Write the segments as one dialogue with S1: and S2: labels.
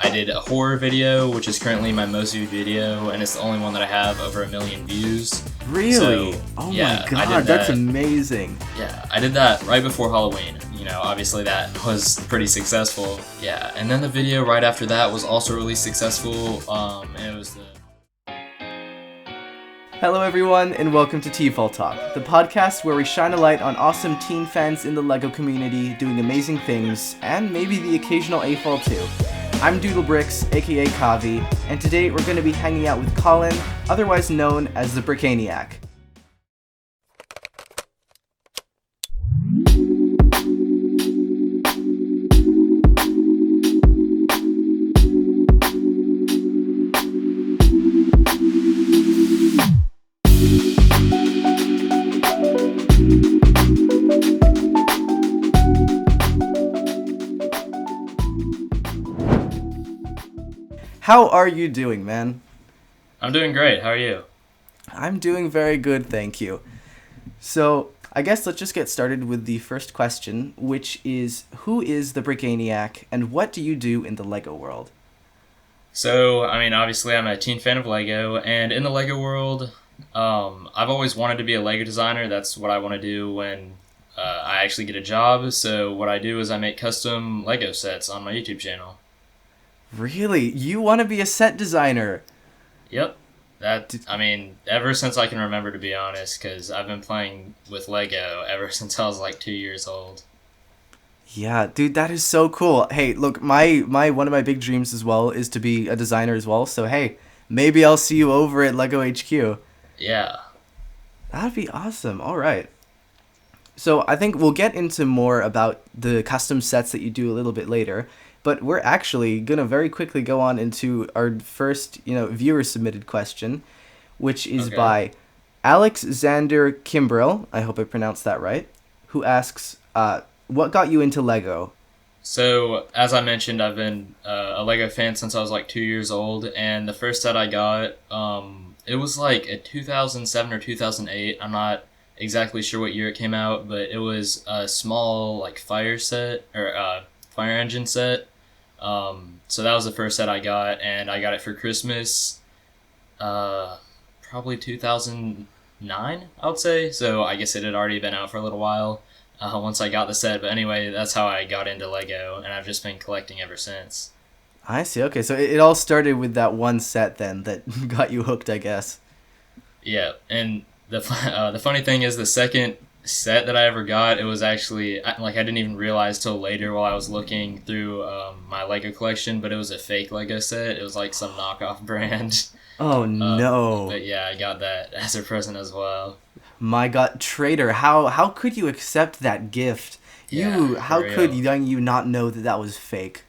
S1: I did a horror video, which is currently my most viewed video, and it's the only one that I have over 1 million views.
S2: Really?
S1: So,
S2: oh
S1: yeah,
S2: my god, that's amazing.
S1: Yeah, I did that right before Halloween. Obviously that was pretty successful. Yeah, and then the video right after that was also really successful, and it was the...
S2: Hello everyone, and welcome to TFOL Talk, the podcast where we shine a light on awesome teen fans in the LEGO community doing amazing things, and maybe the occasional AFOL too. I'm Doodlebricks, aka Kavi, and today we're going to be hanging out with Colin, otherwise known as the Brickaniac. How are you doing, man?
S1: I'm doing great. How are you?
S2: I'm doing very good, thank you. So, I guess let's just get started with the first question, which is, who is the Brickaniac, and what do you do in the LEGO world?
S1: So, obviously I'm a teen fan of LEGO, and in the LEGO world, I've always wanted to be a LEGO designer. That's what I want to do when I actually get a job. So what I do is I make custom LEGO sets on my YouTube channel.
S2: Really? You want to be a set designer?
S1: Yep. Ever since I can remember, to be honest, because I've been playing with LEGO ever since I was like 2 years old.
S2: Yeah, dude, that is so cool. Hey, look, my one of my big dreams as well is to be a designer as well. So hey, maybe I'll see you over at LEGO HQ.
S1: Yeah.
S2: That'd be awesome. All right. So I think we'll get into more about the custom sets that you do a little bit later. But we're actually going to very quickly go on into our first, viewer submitted question, which is by Alexander Kimbrell, I hope I pronounced that right, who asks, what got you into LEGO?
S1: So, as I mentioned, I've been a LEGO fan since I was like 2 years old, and the first set I got, it was like a 2007 or 2008. I'm not exactly sure what year it came out, but it was a small like fire set, or fire engine set. So that was the first set I got, and I got it for Christmas, probably 2009, I would say. So I guess it had already been out for a little while, once I got the set. But anyway, that's how I got into LEGO, and I've just been collecting ever since.
S2: I see. Okay, so it all started with that one set then that got you hooked, I guess.
S1: Yeah, and the funny thing is the second set that I ever got, it was actually, I didn't even realize till later while I was looking through my LEGO collection, but it was a fake LEGO set. It was like some knockoff brand.
S2: Oh no.
S1: But yeah, I got that as a present as well.
S2: My god, traitor, how could you accept that gift? How could you not know that was fake?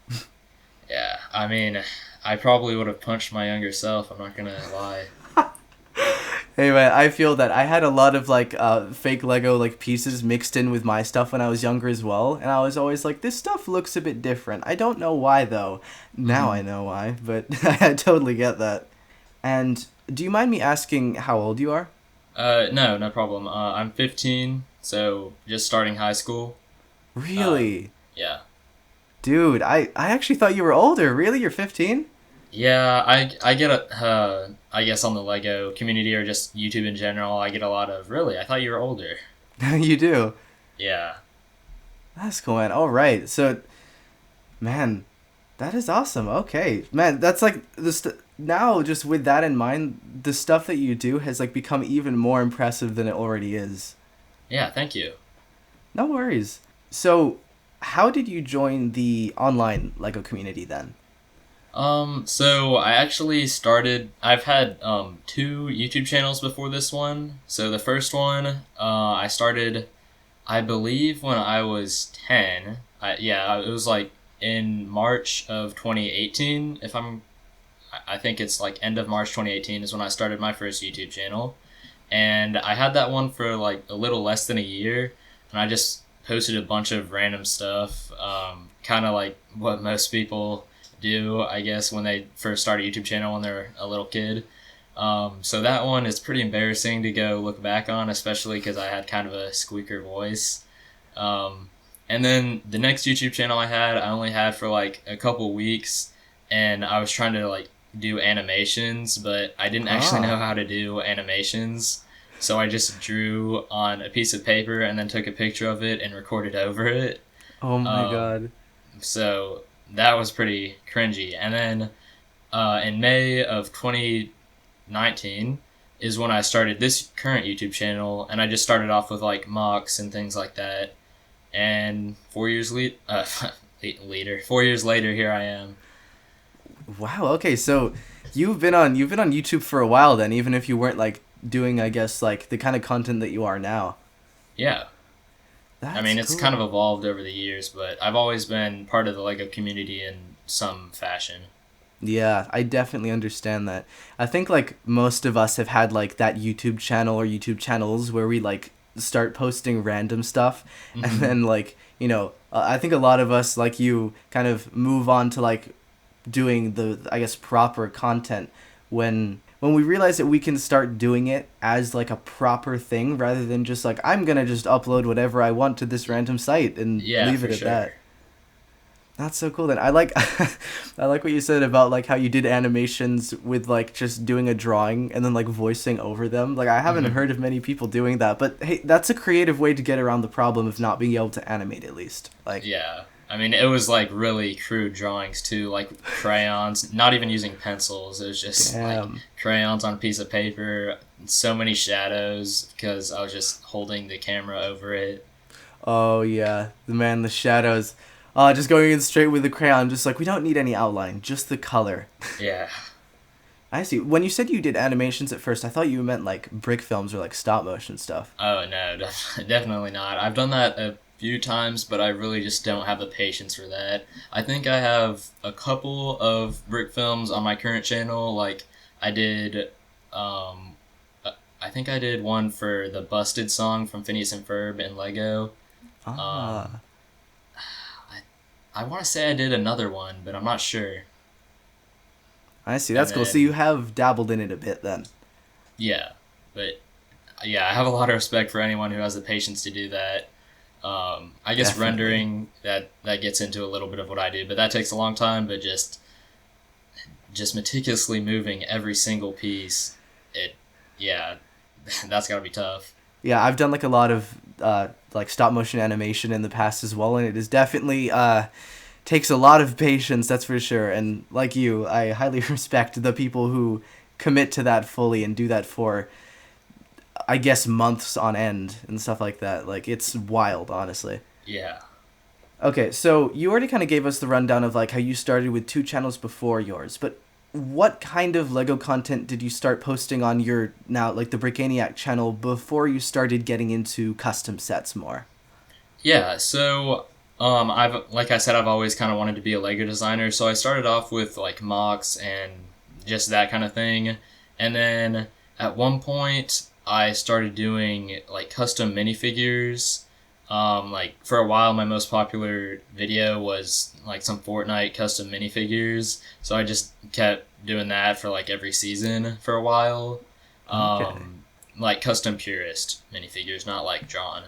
S1: Yeah, I probably would have punched my younger self, I'm not gonna lie.
S2: Anyway, I feel that I had a lot of fake Lego pieces mixed in with my stuff when I was younger as well, and I was always like, this stuff looks a bit different. I don't know why though. Now I know why, but I totally get that. And do you mind me asking how old you are?
S1: No problem. I'm 15, so just starting high school.
S2: Really?
S1: Yeah.
S2: Dude, I actually thought you were older. Really? You're 15?
S1: Yeah, I get I guess on the LEGO community or just YouTube in general, I get a lot of, really, I thought you were older.
S2: You do?
S1: Yeah.
S2: That's cool, man. All right. So, man, that is awesome. Okay. Man, that's now just with that in mind, the stuff that you do has become even more impressive than it already is.
S1: Yeah, thank you.
S2: No worries. So, how did you join the online LEGO community then?
S1: So I actually I've had, 2 YouTube channels before this one. So the first one, I started, I believe when I was 10. It was in March of 2018, I think it's end of March 2018 is when I started my first YouTube channel. And I had that one for a little less than a year, and I just posted a bunch of random stuff, kind of like what most people do, I guess, when they first start a YouTube channel when they're a little kid. So that one is pretty embarrassing to go look back on, especially because I had kind of a squeaker voice. And then the next YouTube channel I only had for a couple weeks, and I was trying to like do animations, but I didn't actually know
S2: Ah.
S1: how to do animations. So I just drew on a piece of paper and then took a picture of it and recorded over it.
S2: Oh my
S1: Um,
S2: god.
S1: so that was pretty cringy. And then in May of 2019 is when I started this current YouTube channel, and I just started off with like mocks and things like that. And 4 years later, here I am.
S2: Wow. Okay, so you've been on YouTube for a while then, even if you weren't like doing, I guess, like the kind of content that you are now.
S1: Yeah, I
S2: That's
S1: mean it's kind of
S2: cool.
S1: evolved over the years, but I've always been part of the Lego community in some fashion.
S2: Yeah, I definitely understand that. I think like most of us have had like that YouTube channel or YouTube channels where we like start posting random stuff and
S1: Hmm.
S2: then like, I think a lot of us like you kind of move on to like doing the, I guess, proper content when we realize that we can start doing it as like a proper thing rather than just like I'm going to just upload whatever I want to this random site and
S1: Yeah,
S2: leave
S1: for
S2: it at
S1: sure.
S2: that. That's so cool then. I like I like what you said about like how you did animations with like just doing a drawing and then like voicing over them. Like I haven't
S1: Hmm.
S2: heard of many people doing that, but hey, that's a creative way to get around the problem of not being able to animate at least. Like
S1: Yeah. I mean, it was like really crude drawings too, like crayons, not even using pencils. It was just like
S2: damn.
S1: crayons on a piece of paper, so many shadows because I was just holding the camera over it.
S2: Oh yeah, the shadows. Just going in straight with the crayon, just like we don't need any outline, just the color.
S1: Yeah.
S2: I see. When you said you did animations at first, I thought you meant like brick films or like stop motion stuff.
S1: Oh, no, definitely not. I've done that a few times, but I really just don't have the patience for that. I think I have a couple of brick films on my current channel. Like, I did, um, I think I did one for the Busted song from Phineas and Ferb and Lego. Um,
S2: Ah,
S1: I, I want to say I did another one, but I'm not sure.
S2: I see.
S1: And
S2: That's cool. So you
S1: then,
S2: have dabbled in it a bit then.
S1: yeah, but yeah, I have a lot of respect for anyone who has the patience to do that. I guess
S2: Definitely.
S1: rendering that gets into a little bit of what I do, but that takes a long time. But just meticulously moving every single piece, it yeah, that's gotta be tough.
S2: Yeah, I've done like a lot of like stop motion animation in the past as well, and it is definitely takes a lot of patience, that's for sure. And like you, I highly respect the people who commit to that fully and do that for, I guess, months on end and stuff like that. Like it's wild, honestly.
S1: Yeah,
S2: Okay, so you already kind of gave us the rundown of like how you started with two channels before yours, but what kind of Lego content did you start posting on your now like the Brickaniac channel before you started getting into custom sets more?
S1: yeah. So I've like I said, I've always kind of wanted to be a Lego designer, so I started off with like mocks and just that kind of thing, and then at one point I started doing like custom minifigures. Like for a while, my most popular video was like some Fortnite custom minifigures. So I just kept doing that for like every season for a while.
S2: Okay.
S1: Um, like custom purist minifigures, not like drawn.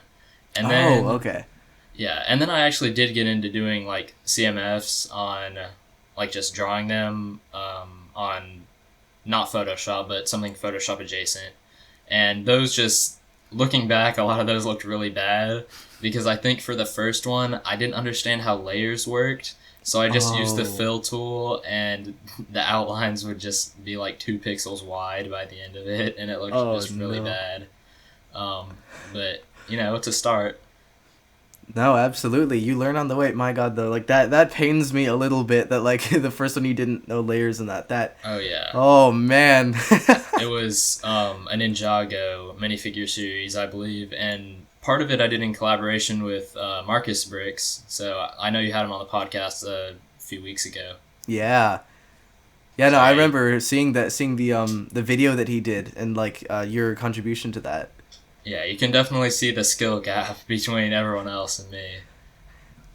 S1: And
S2: Oh,
S1: then
S2: okay.
S1: yeah, and then I actually did get into doing like CMFs on like just drawing them on not Photoshop, but something Photoshop adjacent. And those just looking back, a lot of those looked really bad because I think for the first one, I didn't understand how layers worked. So I just used the
S2: Oh,
S1: fill tool, and the outlines would just be like 2 pixels wide by the end of it, and it looked
S2: oh
S1: just really
S2: no.
S1: bad. But it's a start.
S2: No, absolutely. You learn on the way. My God, though, like that pains me a little bit that like the first one you didn't know layers and that.
S1: Oh yeah.
S2: Oh man.
S1: It was a Ninjago minifigure series, I believe, and part of it I did in collaboration with Marcus Bricks. So I know you had him on the podcast a few weeks ago.
S2: Yeah. Yeah, no,
S1: So
S2: I
S1: yeah,
S2: remember seeing the video that he did and like your contribution to that.
S1: yeah, you can definitely see the skill gap between everyone else and me.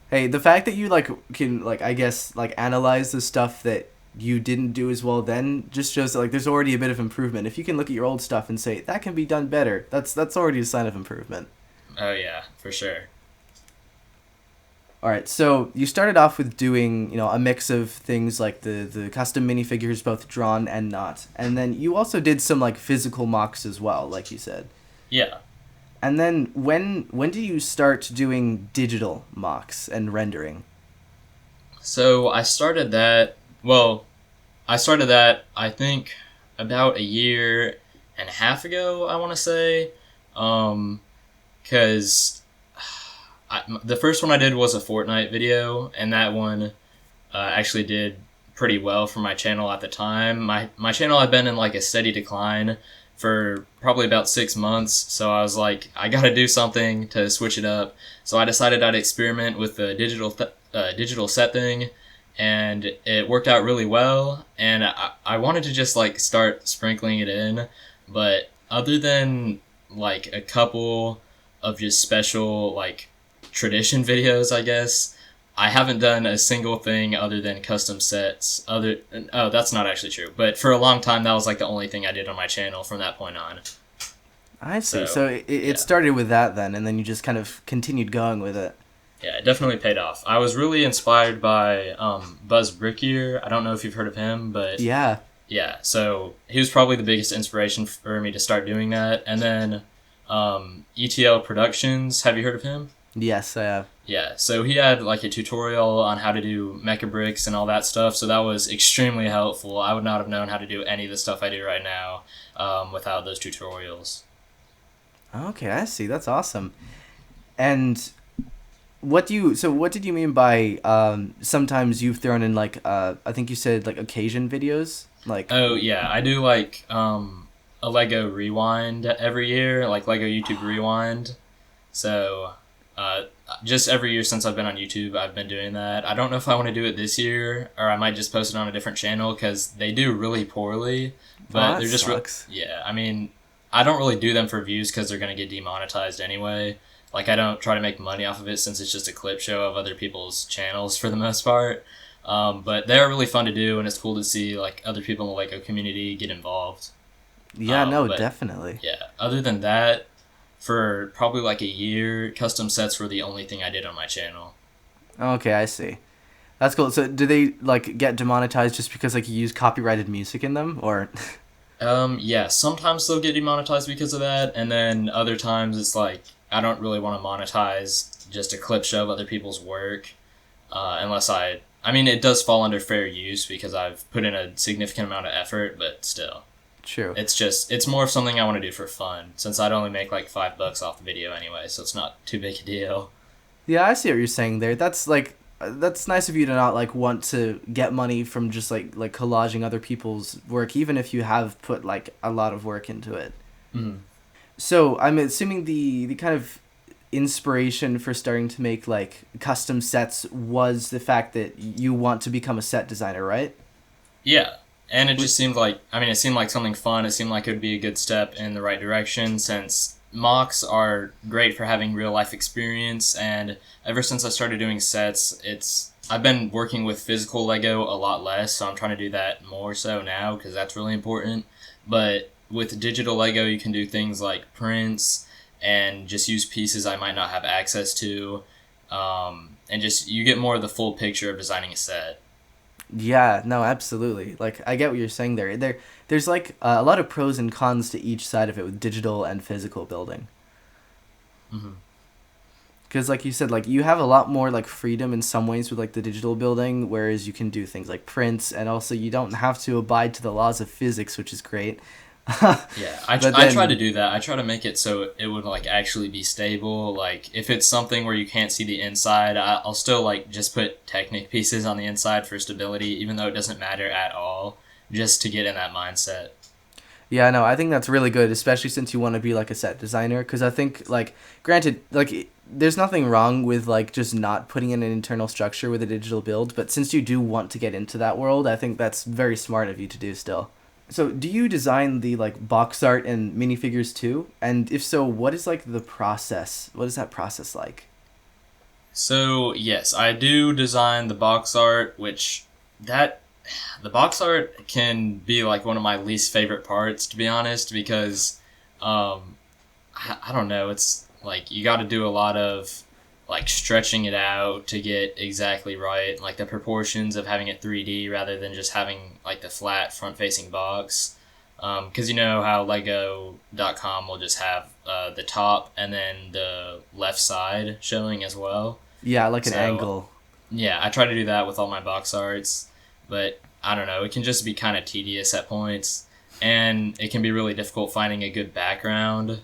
S2: Hey, the fact that you like can like I guess like analyze the stuff that you didn't do as well then just shows that like there's already a bit of improvement. If you can look at your old stuff and say that can be done better, that's already a sign of improvement.
S1: Oh yeah, for sure.
S2: All right, so you started off with doing, a mix of things like the custom minifigures, both drawn and not, and then you also did some like physical mocks as well, like you said.
S1: Yeah.
S2: And then when do you start doing digital mocks and rendering?
S1: So I started that. Well, I started that I think about a year and a half ago. I want to say, because the first one I did was a Fortnite video, and that one actually did pretty well for my channel at the time. My channel had been in like a steady decline for probably about 6 months, so I was like, I gotta do something to switch it up. So I decided I'd experiment with the digital set thing, and it worked out really well. And I wanted to just like start sprinkling it in, but other than like a couple of just special like tradition videos, I guess, I haven't done a single thing other than custom sets. Oh, that's not actually true. But for a long time, that was like the only thing I did on my channel from that point on.
S2: I see.
S1: So
S2: So it
S1: yeah,
S2: started with that then, and then you just kind of continued going with it.
S1: yeah, it definitely paid off. I was really inspired by Buzz Brickier. I don't know if you've heard of him, but
S2: Yeah.
S1: yeah. So he was probably the biggest inspiration for me to start doing that. And then ETL Productions. Have you heard of him?
S2: Yes, I have.
S1: Yeah, so he had like a tutorial on how to do mecha bricks and all that stuff, so that was extremely helpful. I would not have known how to do any of the stuff I do right now without those tutorials.
S2: Okay, I see. That's awesome. And what did you mean by sometimes you've thrown in like I think you said like occasion videos? Like
S1: Oh yeah, I do like a Lego Rewind every year, like Lego YouTube Rewind. So uh, just every year since I've been on YouTube, I've been doing that. I don't know if I want to do it this year, or I might just post it on a different channel because they do really poorly.
S2: oh,
S1: But
S2: that
S1: they're just
S2: sucks.
S1: yeah. I mean, I don't really do them for views because they're gonna get demonetized anyway. Like I don't try to make money off of it since it's just a clip show of other people's channels for the most part. But they're really fun to do, and it's cool to see like other people in the Lego community get involved.
S2: Yeah, no,
S1: But
S2: definitely.
S1: yeah, other than that, for probably like a year, custom sets were the only thing I did on my channel.
S2: Okay, I see. That's cool. So do they like get demonetized just because like you use copyrighted music in them or
S1: Yeah, sometimes they'll get demonetized because of that, and then other times it's like I don't really want to monetize just a clip show of other people's work, unless I mean, it does fall under fair use because I've put in a significant amount of effort, but still.
S2: true.
S1: It's more of something I want to do for fun, since I'd only make like $5 off the video anyway, so it's not too big a deal.
S2: Yeah, I see what you're saying there. That's like that's nice of you to not like want to get money from just like collaging other people's work even if you have put like a lot of work into it.
S1: Mm.
S2: So, I'm assuming the kind of inspiration for starting to make like custom sets was the fact that you want to become a set designer, right?
S1: Yeah, and it just seemed like, I mean, it seemed like something fun. It seemed like it would be a good step in the right direction since mocks are great for having real life experience. And ever since I started doing sets, I've been working with physical Lego a lot less, so I'm trying to do that more so now because that's really important. But with digital Lego, you can do things like prints and just use pieces I might not have access to, and just you get more of the full picture of designing a set.
S2: Yeah, no, absolutely. Like I get what you're saying there. There's like a lot of pros and cons to each side of it with digital and physical building.
S1: Hmm.
S2: Because like you said, like you have a lot more like freedom in some ways with like the digital building, whereas you can do things like prints, and also you don't have to abide to the laws of physics, which is great.
S1: Yeah,
S2: But
S1: I try
S2: then,
S1: to do that. I try to make it so it would like actually be stable. Like if it's something where you can't see the inside, I'll still like just put Technic pieces on the inside for stability, even though it doesn't matter at all, just to get in that mindset.
S2: yeah, no, I think that's really good, especially since you want to be like a set designer. Because I think like, granted, like there's nothing wrong with like just not putting in an internal structure with a digital build, but since you do want to get into that world, I think that's very smart of you to do still. So, do you design the like box art and minifigures too? And if so, what is like the process? What is that process like?
S1: So yes, I do design the box art, which that the box art can be like one of my least favorite parts, to be honest, because I don't know, it's like you got to do a lot of like stretching it out to get exactly right, like the proportions of having it 3D rather than just having like the flat front facing box. Because you know how Lego.com will just have the top and then the left side showing as well.
S2: Yeah, like an
S1: So
S2: angle.
S1: yeah, I try to do that with all my box arts, but I don't know, it can just be kind of tedious at points, and it can be really difficult finding a good background.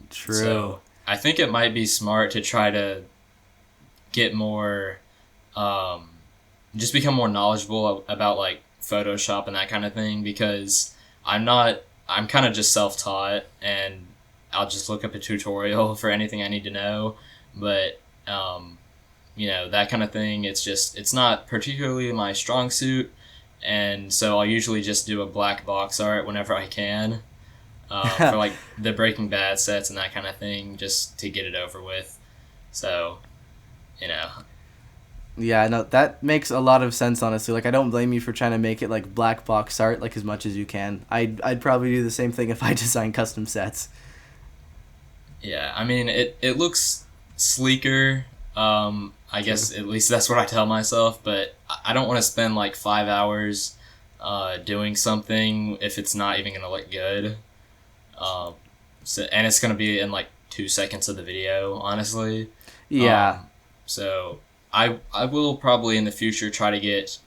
S2: True.
S1: So I think it might be smart to try to get more, um, just become more knowledgeable about like Photoshop and that kind of thing because I'm kind of just self taught and I'll just look up a tutorial for anything I need to know. But, that kind of thing, it's not particularly my strong suit. And so I'll usually just do a black box art whenever I can for like the Breaking Bad sets and that kind of thing, just to get it over with. So, you know,
S2: Yeah, no, that makes a lot of sense, honestly. Like, I don't blame you for trying to make it like black box art, like as much as you can. I'd probably do the same thing if I design custom sets.
S1: yeah, I mean, it looks sleeker. I
S2: True.
S1: guess at least that's what I tell myself, but I don't want to spend like 5 hours doing something if it's not even going to look good. Um, and it's going to be in like 2 seconds of the video, honestly.
S2: Yeah,
S1: Um, so I will probably in the future try to get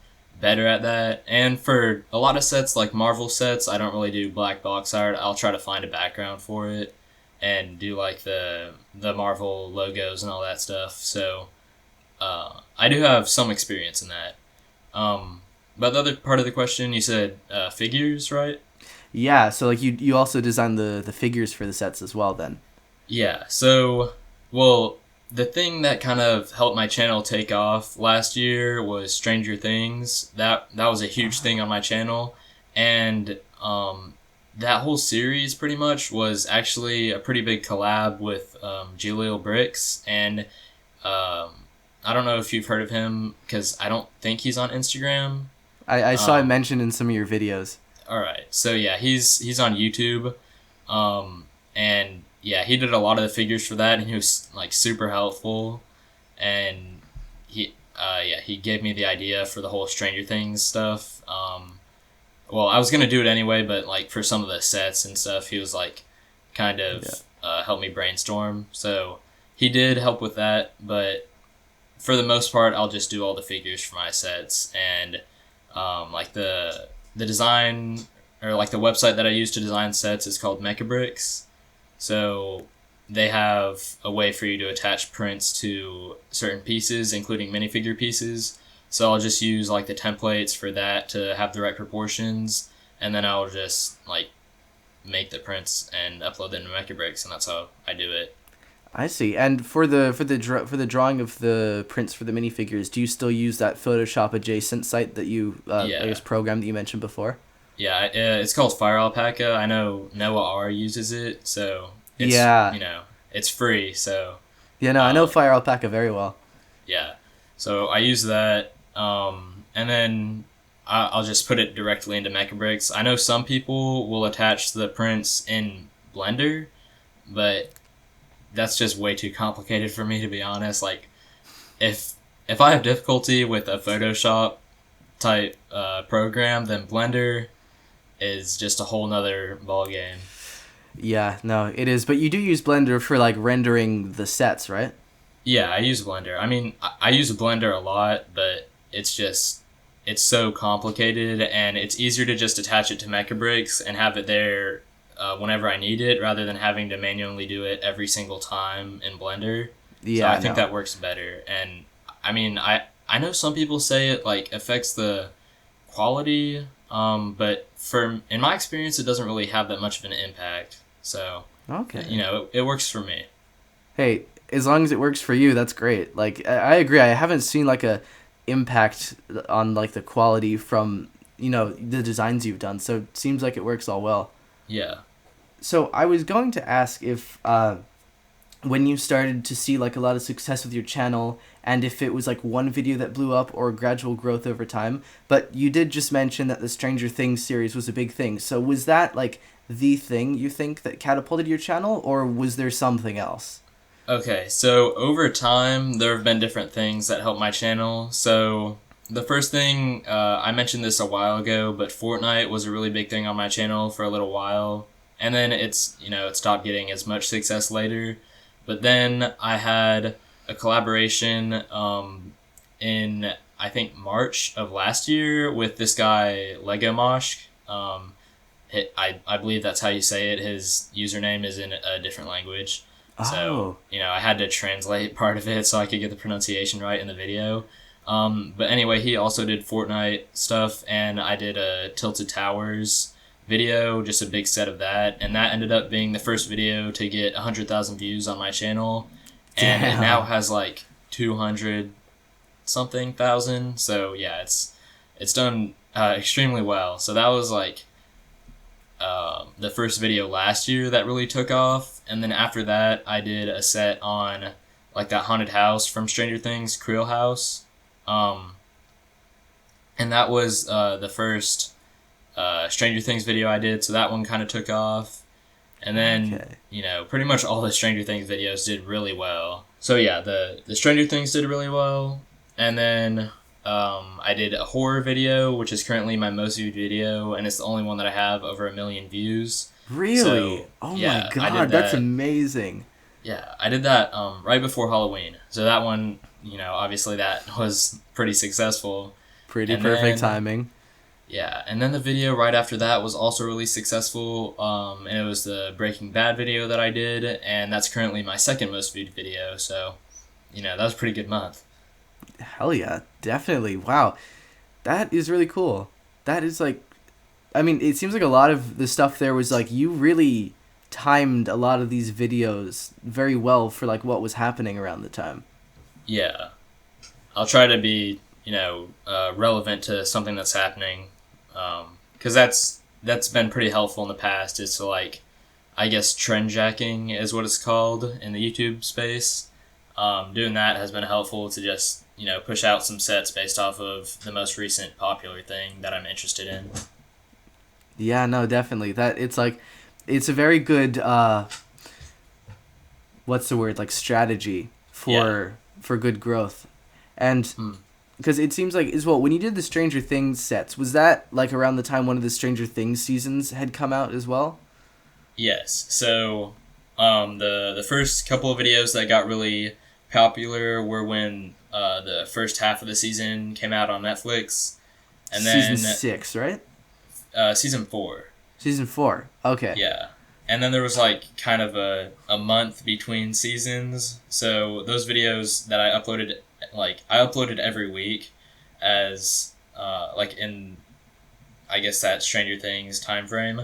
S1: better at that. And for a lot of sets like Marvel sets, I don't really do black box art. I'll try to find a background for it and do like the Marvel logos and all that stuff. So I do have some experience in that. But the other part of the question, you said figures, right?
S2: yeah. So like you also design the figures for the sets as well, then.
S1: Yeah. So, well, the thing that kind of helped my channel take off last year was Stranger Things. That was a huge thing on my channel, and that whole series pretty much was actually a pretty big collab with Julio Bricks, and I don't know if you've heard of him because I don't think he's on Instagram.
S2: I saw it
S1: Um,
S2: mentioned in some of your videos.
S1: all right, so yeah, he's on YouTube. And yeah, he did a lot of the figures for that, and he was like super helpful. And he gave me the idea for the whole Stranger Things stuff. Well, I was gonna do it anyway, but like for some of the sets and stuff, he was like kind
S2: Yeah.
S1: of helped me brainstorm. So he did help with that, but for the most part, I'll just do all the figures for my sets and like the design or like the website that I use to design sets is called Mechabricks. So they have a way for you to attach prints to certain pieces, including minifigure pieces. So I'll just use like the templates for that to have the right proportions, and then I'll just like make the prints and upload them to Mechabricks, and that's how I do it.
S2: I see. And for the drawing of the prints for the minifigures, do you still use that Photoshop adjacent site that you I
S1: Yeah,
S2: guess program that you mentioned before?
S1: yeah. It's called Fire Alpaca. I know Noah R uses it, so it's
S2: Yeah.
S1: it's free. So
S2: Yeah, no, I know
S1: uh,
S2: Fire Alpaca very well.
S1: yeah. So I use that, and then I'll just put it directly into Mechabricks. I know some people will attach the prints in Blender, but that's just way too complicated for me to be honest. Like if if I have difficulty with a Photoshop type program, then Blender is just a whole nother ball game.
S2: Yeah, no, it is. But you do use Blender for like rendering the sets, right?
S1: Yeah, I use Blender. I mean, I use Blender a lot, but it's so complicated, and it's easier to just attach it to Mechabricks and have it there whenever I need it, rather than having to manually do it every single time in Blender. So I
S2: Yeah,
S1: think
S2: no.
S1: that works better. And I mean, I know some people say it like affects the quality, but in my experience, it doesn't really have that much of an impact. So,
S2: Okay.
S1: it works for me.
S2: Hey, as long as it works for you, that's great. Like I agree. I haven't seen like a impact on like the quality from the designs you've done. So it seems like it works all well.
S1: Yeah.
S2: So I was going to ask if when you started to see like a lot of success with your channel and if it was like one video that blew up or gradual growth over time. But you did just mention that the Stranger Things series was a big thing. So was that like the thing you think that catapulted your channel, or was there something else?
S1: Okay, so over time, there have been different things that help my channel. So the first thing, I mentioned this a while ago, but Fortnite was a really big thing on my channel for a little while. And then it stopped getting as much success later. But then I had a collaboration in, I think, March of last year with this guy, Lego Mosh. I believe that's how you say it. His username is in a different language. So,
S2: Oh,
S1: I had to translate part of it so I could get the pronunciation right in the video. But anyway, he also did Fortnite stuff, and I did a Tilted Towers video, just a big set of that. And that ended up being the first video to get 100,000 views on my channel. And it now
S2: damn.
S1: has like 200 something thousand. So, yeah, it's done extremely well. So that was like the first video last year that really took off, and then after that, I did a set on like that haunted house from Stranger Things, Creel House, um, and that was the first Stranger Things video I did. So that one kind of took off, and then
S2: Okay.
S1: pretty much all the Stranger Things videos did really well. So yeah, the Stranger Things did really well, and then I did a horror video, which is currently my most viewed video, and it's the only one that I have over 1 million views.
S2: Really?
S1: So
S2: Oh my
S1: yeah, I did
S2: god, that's
S1: that.
S2: amazing.
S1: Yeah, I did that right before Halloween. So that one, obviously that was pretty successful.
S2: Pretty
S1: And
S2: perfect
S1: then
S2: timing.
S1: yeah, and then the video right after that was also really successful. And it was the Breaking Bad video that I did, and that's currently my second most viewed video. So, that was a pretty good month.
S2: Hell yeah, definitely. Wow. That is really cool. That is like, I mean, it seems like a lot of the stuff there was like you really timed a lot of these videos very well for like what was happening around the time.
S1: Yeah, I'll try to be, relevant to something that's happening, because that's been pretty helpful in the past. Is to like, I guess trend jacking is what it's called in the YouTube space. Doing that has been helpful to just push out some sets based off of the most recent popular thing that I'm interested in.
S2: Yeah, no, definitely. That it's like it's a very good what's the word? Like strategy
S1: Yeah.
S2: for good growth. And
S1: Hmm.
S2: because it seems like as well when you did the Stranger Things sets, was that like around the time one of the Stranger Things seasons had come out as well?
S1: Yes. So, the first couple of videos that got really popular were when the first half of the season came out on Netflix, and
S2: Season
S1: then
S2: 6, right?
S1: season 4.
S2: Season 4. Okay.
S1: Yeah. And then there was like kind of a month between seasons. So those videos that I uploaded every week as like in I guess that Stranger Things time frame.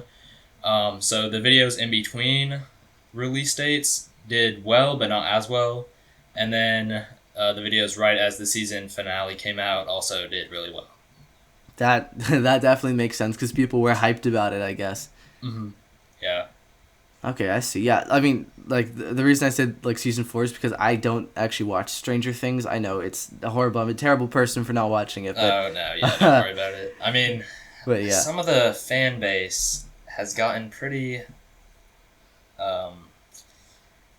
S1: So the videos in between release dates did well, but not as well. And then the videos right as the season finale came out also did really well.
S2: That that definitely makes sense because people were hyped about it, I guess.
S1: Hmm. Yeah.
S2: Okay, I see. Yeah, I mean, like the reason I said like season 4 is because I don't actually watch Stranger Things. I know it's horrible. I'm a terrible person for not watching it, but
S1: Oh no, yeah, don't worry about it. I mean,
S2: but yeah,
S1: some of the fan base has gotten pretty. Um,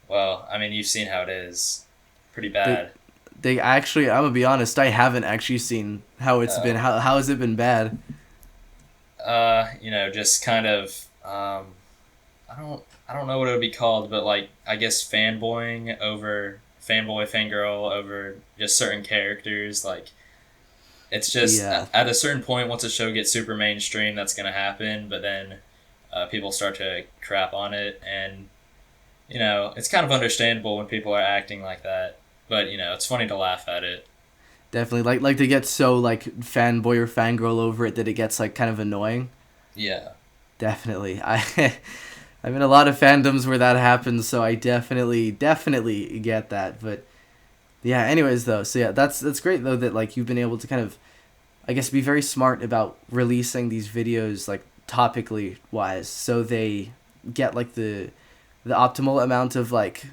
S1: well, I mean, you've seen how it is, pretty
S2: they
S1: bad.
S2: they actually. I'm gonna be honest. I haven't actually seen how it's been.
S1: Oh,
S2: How has it been bad?
S1: just kind of. I don't know what it would be called, but like I guess fanboying over fanboy fangirl over just certain characters. Like it's just
S2: Yeah,
S1: at a certain point, once a show gets super mainstream, that's gonna happen. But then people start to crap on it, and it's kind of understandable when people are acting like that. But it's funny to laugh at it.
S2: definitely. Like they get so like fanboy or fangirl over it that it gets like kind of annoying.
S1: Yeah.
S2: Definitely. I'm in a lot of fandoms where that happens, so I definitely get that. But yeah, anyways though, so yeah, that's great though that like you've been able to kind of I guess be very smart about releasing these videos like topically wise so they get like the optimal amount of like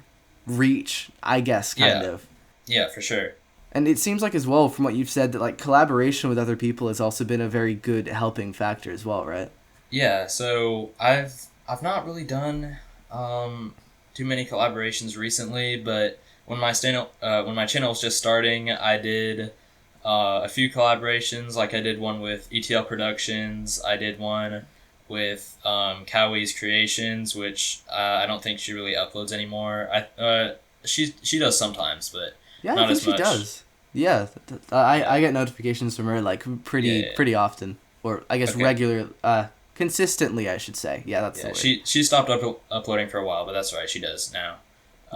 S2: reach, I guess kind
S1: Yeah.
S2: of.
S1: Yeah, for sure.
S2: And it seems like as well from what you've said that like collaboration with other people has also been a very good helping factor as well, right?
S1: Yeah, so I've not really done too many collaborations recently, but when my channel was just starting, I did a few collaborations. Like I did one with ETL Productions. I did one with Cowie's Creations, which I don't think she really uploads anymore. She does sometimes, but
S2: Yeah, I
S1: not
S2: think
S1: as
S2: she
S1: much.
S2: does. Yeah, I get notifications from her like
S1: Yeah, yeah,
S2: pretty often, or I guess
S1: okay.
S2: regular, consistently, I should say. Yeah, that's the
S1: Yeah,
S2: word.
S1: she stopped uploading for a while, but that's all right. She does now,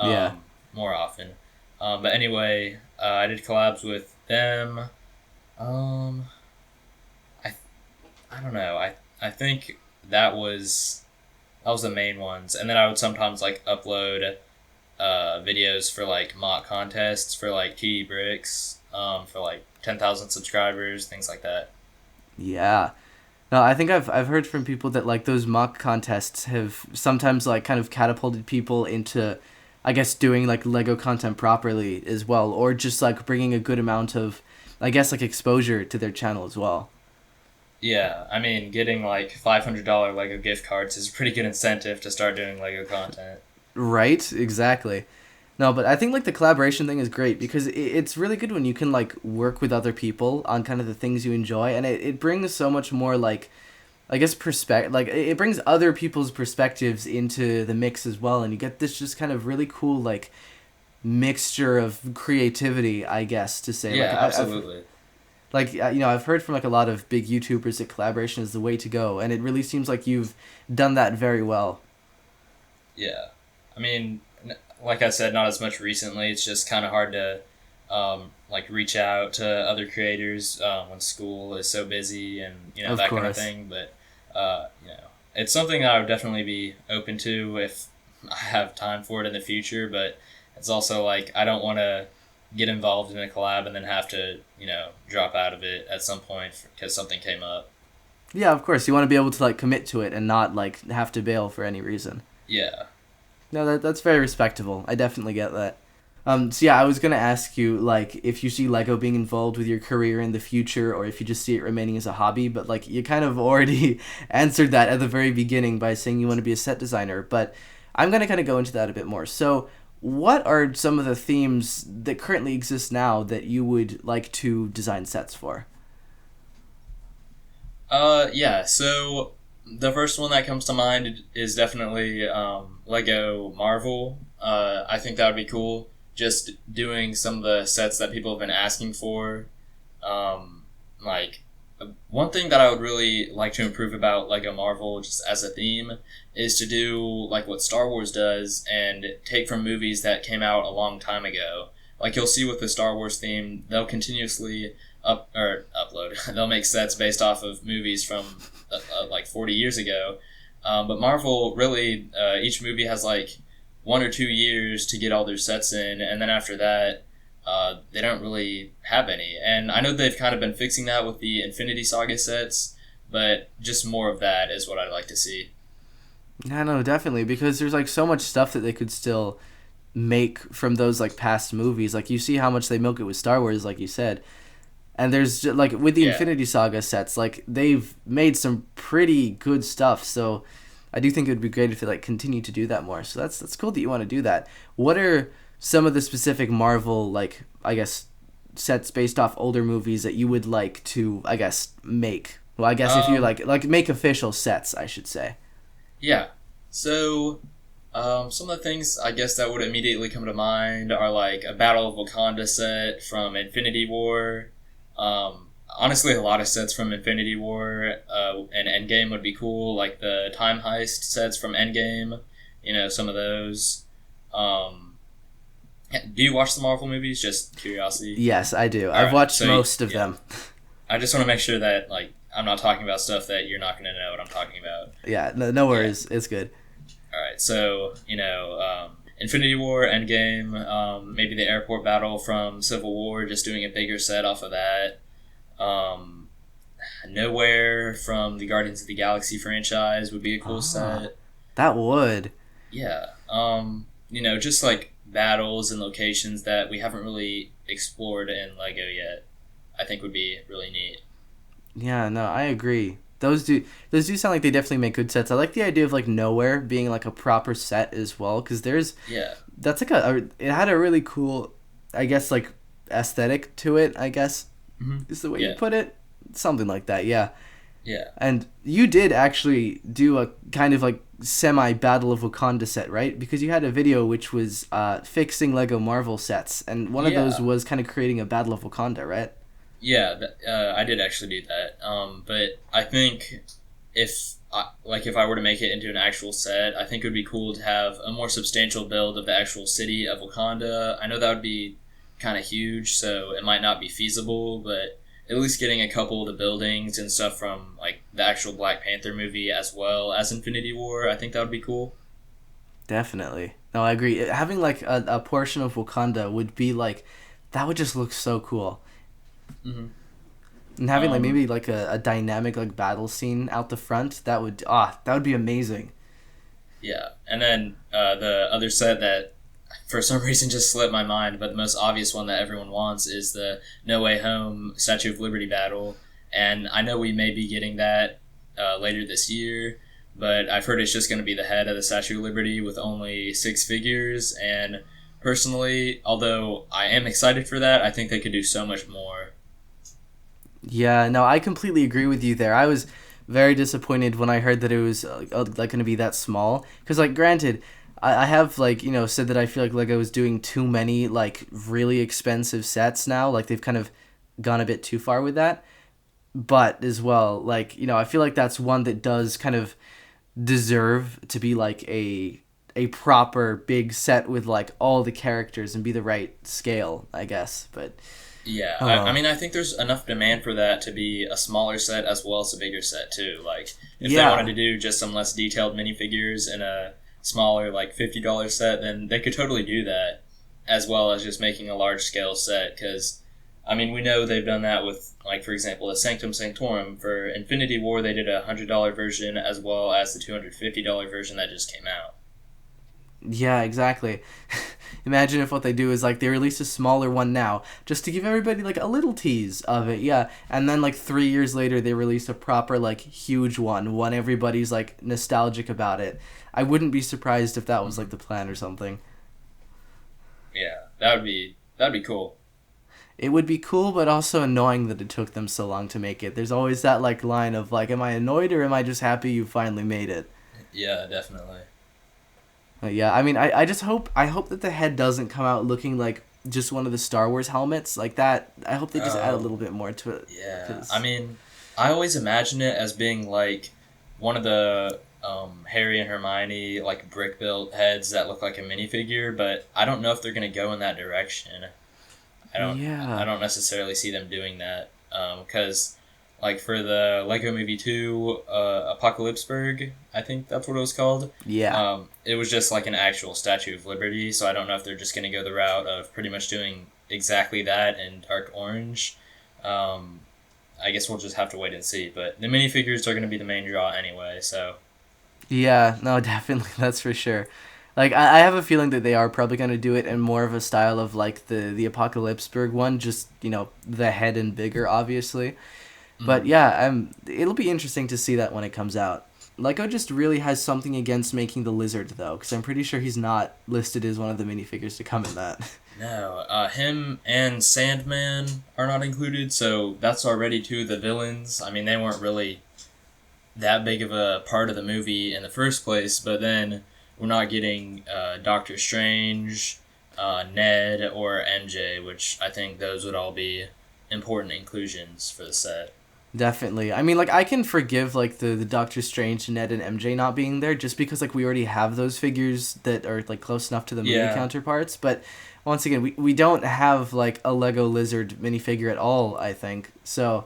S2: Yeah.
S1: more often. But anyway, I did collabs with them. Um, I I don't know. I think that was the main ones, and then I would sometimes like upload videos for like mock contests for like TD Bricks, for like 10,000 subscribers, things like that.
S2: Yeah. No, I think I've heard from people that like those mock contests have sometimes like kind of catapulted people into, I guess, doing like Lego content properly as well, or just like bringing a good amount of, I guess, like exposure to their channel as well.
S1: Yeah, I mean, getting like $500 Lego gift cards is a pretty good incentive to start doing Lego content.
S2: Right? Exactly. No, but I think like the collaboration thing is great because it's really good when you can like work with other people on kind of the things you enjoy, and it brings so much more like, I guess, perspective. Like it brings other people's perspectives into the mix as well, and you get this just kind of really cool like mixture of creativity, I guess, to say. Like
S1: Yeah,
S2: I've
S1: absolutely.
S2: like I've heard from like a lot of big YouTubers that collaboration is the way to go, and it really seems like you've done that very well.
S1: Yeah. I mean, like I said, not as much recently. It's just kind of hard to like reach out to other creators when school is so busy and
S2: Of
S1: that kind of
S2: course.
S1: thing. But it's something that I would definitely be open to if I have time for it in the future. But it's also like I don't want to get involved in a collab and then have to drop out of it at some point because something came up.
S2: Yeah, of course. You want to be able to like commit to it and not like have to bail for any reason.
S1: Yeah.
S2: No, that's very respectable. I definitely get that. So yeah, I was gonna ask you like if you see Lego being involved with your career in the future, or if you just see it remaining as a hobby. But like you kind of already answered that at the very beginning by saying you want to be a set designer. But I'm gonna kind of go into that a bit more. So, what are some of the themes that currently exist now that you would like to design sets for?
S1: Yeah, so the first one that comes to mind is definitely Lego Marvel. I think that would be cool. Just doing some of the sets that people have been asking for. Um, like, one thing that I would really like to improve about Lego Marvel, just as a theme, is to do like what Star Wars does and take from movies that came out a long time ago. Like you'll see with the Star Wars theme, they'll continuously upload. They'll make sets based off of movies from like 40 years ago. But Marvel really, each movie has like 1 or 2 years to get all their sets in, and then after that, they don't really have any. And I know they've kind of been fixing that with the Infinity Saga sets, but just more of that is what I'd like to see.
S2: Yeah, no, definitely because there's like so much stuff that they could still make from those like past movies. Like you see how much they milk it with Star Wars, like you said. And there's like with the
S1: Yeah.
S2: Infinity Saga sets, like they've made some pretty good stuff. So I do think it would be great if they like continue to do that more. So that's cool that you want to do that. What are some of the specific Marvel like I guess sets based off older movies that you would like to I guess make? Well, I guess if you
S1: Um,
S2: like make official sets, I should say.
S1: yeah. So, some of the things I guess that would immediately come to mind are like a Battle of Wakanda set from Infinity War. Honestly, a lot of sets from Infinity War and Endgame would be cool, like the Time Heist sets from Endgame. Some of those. Um, do you watch the Marvel movies? Just curiosity.
S2: Yes, I do.
S1: All
S2: I've
S1: right.
S2: watched
S1: So
S2: most of
S1: yeah,
S2: them.
S1: I just want to make sure that like I'm not talking about stuff that you're not going to know what I'm talking about.
S2: Yeah, no
S1: Yeah.
S2: worries. It's good.
S1: All right, so Infinity War, Endgame, maybe the airport battle from Civil War, just doing a bigger set off of that. Um, Nowhere from the Guardians of the Galaxy franchise would be a cool
S2: Ah,
S1: set.
S2: that would.
S1: Yeah, just like battles and locations that we haven't really explored in Lego yet. I think would be really neat.
S2: Yeah, no, I agree. those do sound like they definitely make good sets. I like the idea of like Nowhere being like a proper set as well, because there's
S1: Yeah.
S2: that's like it had a really cool, I guess, like aesthetic to it. I guess is the way you
S1: Yeah.
S2: put it, something like that. Yeah.
S1: Yeah.
S2: And you did actually do a kind of like semi Battle of Wakanda set, right? Because you had a video which was fixing Lego Marvel sets, and one of those
S1: Yeah.
S2: was kind of creating a Battle of Wakanda, right?
S1: Yeah, I did actually do that. But I think if I were to make it into an actual set, I think it would be cool to have a more substantial build of the actual city of Wakanda. I know that would be kind of huge, so it might not be feasible, but at least getting a couple of the buildings and stuff from like the actual Black Panther movie as well as Infinity War, I think that would be cool.
S2: Definitely. No, I agree. Having like a portion of Wakanda would be like, that would just look so cool.
S1: hmm
S2: And having like
S1: Um,
S2: maybe like a dynamic like battle scene out the front, that would be amazing.
S1: yeah, and then the other set that for some reason just slipped my mind, but the most obvious one that everyone wants is the No Way Home Statue of Liberty battle. And I know we may be getting that later this year, but I've heard it's just going to be the head of the Statue of Liberty with only 6 figures. And personally, although I am excited for that, I think they could do so much more.
S2: Yeah, no, I completely agree with you there. I was very disappointed when I heard that it was like going to be that small. Because, like, granted, I have, like, said that I feel like Lego is doing too many, like, really expensive sets now. Like, they've kind of gone a bit too far with that. But, as well, like, I feel like that's one that does kind of deserve to be, like, a proper big set with, like, all the characters and be the right scale, I guess. But,
S1: Yeah,
S2: oh
S1: I
S2: well.
S1: mean, I think there's enough demand for that to be a smaller set as well as a bigger set too. Like, if they wanted
S2: Yeah.
S1: to do just some less detailed minifigures in a smaller, like $50 set, then they could totally do that, as well as just making a large scale set. Because, I mean, we know they've done that with, like, for example, the Sanctum Sanctorum for Infinity War. They did a $100 version as well as the $250 version that just came out.
S2: Yeah, exactly. Imagine if what they do is like they release a smaller one now, just to give everybody like a little tease of it, yeah. And then like 3 years later they release a proper like huge one everybody's like nostalgic about it. I wouldn't be surprised if that was like
S1: hmm
S2: the plan or something.
S1: Yeah, that'd be cool.
S2: It would be cool, but also annoying that it took them so long to make it. There's always that like line of like, am I annoyed or am I just happy you finally made it?
S1: Yeah, definitely.
S2: But yeah, I mean, I just hope that the head doesn't come out looking like just one of the Star Wars helmets like that. I hope they just add a
S1: Oh.
S2: little bit more to it,
S1: Yeah, I
S2: cause
S1: mean, I always imagine it as being like one of the Harry and Hermione like brick built heads that look like a minifigure, but I don't know if they're gonna go in that direction. I don't I
S2: yeah,
S1: don't necessarily see them doing that because like for the Lego Movie 2 Apocalypseburg, I think that's what it was called.
S2: yeah,
S1: It was just like an actual Statue of Liberty, so I don't know if they're just gonna go the route of pretty much doing exactly that in dark orange. Um, I guess we'll just have to wait and see. But the minifigures are going to be the main draw anyway, so
S2: yeah. No, definitely, that's for sure. Like I have a feeling that they are probably gonna do it in more of a style of like the Apocalypseburg one, just the head and bigger, obviously. But
S1: mhm.
S2: yeah, it'll be interesting to see that when it comes out. Lego just really has something against making the lizard though, because I'm pretty sure he's not listed as one of the minifigures to come in that.
S1: No, him and Sandman are not included, so that's already two of the villains. I mean, they weren't really that big of a part of the movie in the first place, but then we're not getting Doctor Strange, Ned, or MJ, which I think those would all be important inclusions for the set.
S2: Definitely. I mean, like I can forgive like the Doctor Strange, Ned, and MJ not being there just because like we already have those figures that are like close enough to the movie
S1: Yeah.
S2: counterparts. But once again, we don't have like a Lego Lizard minifigure at all. I think so.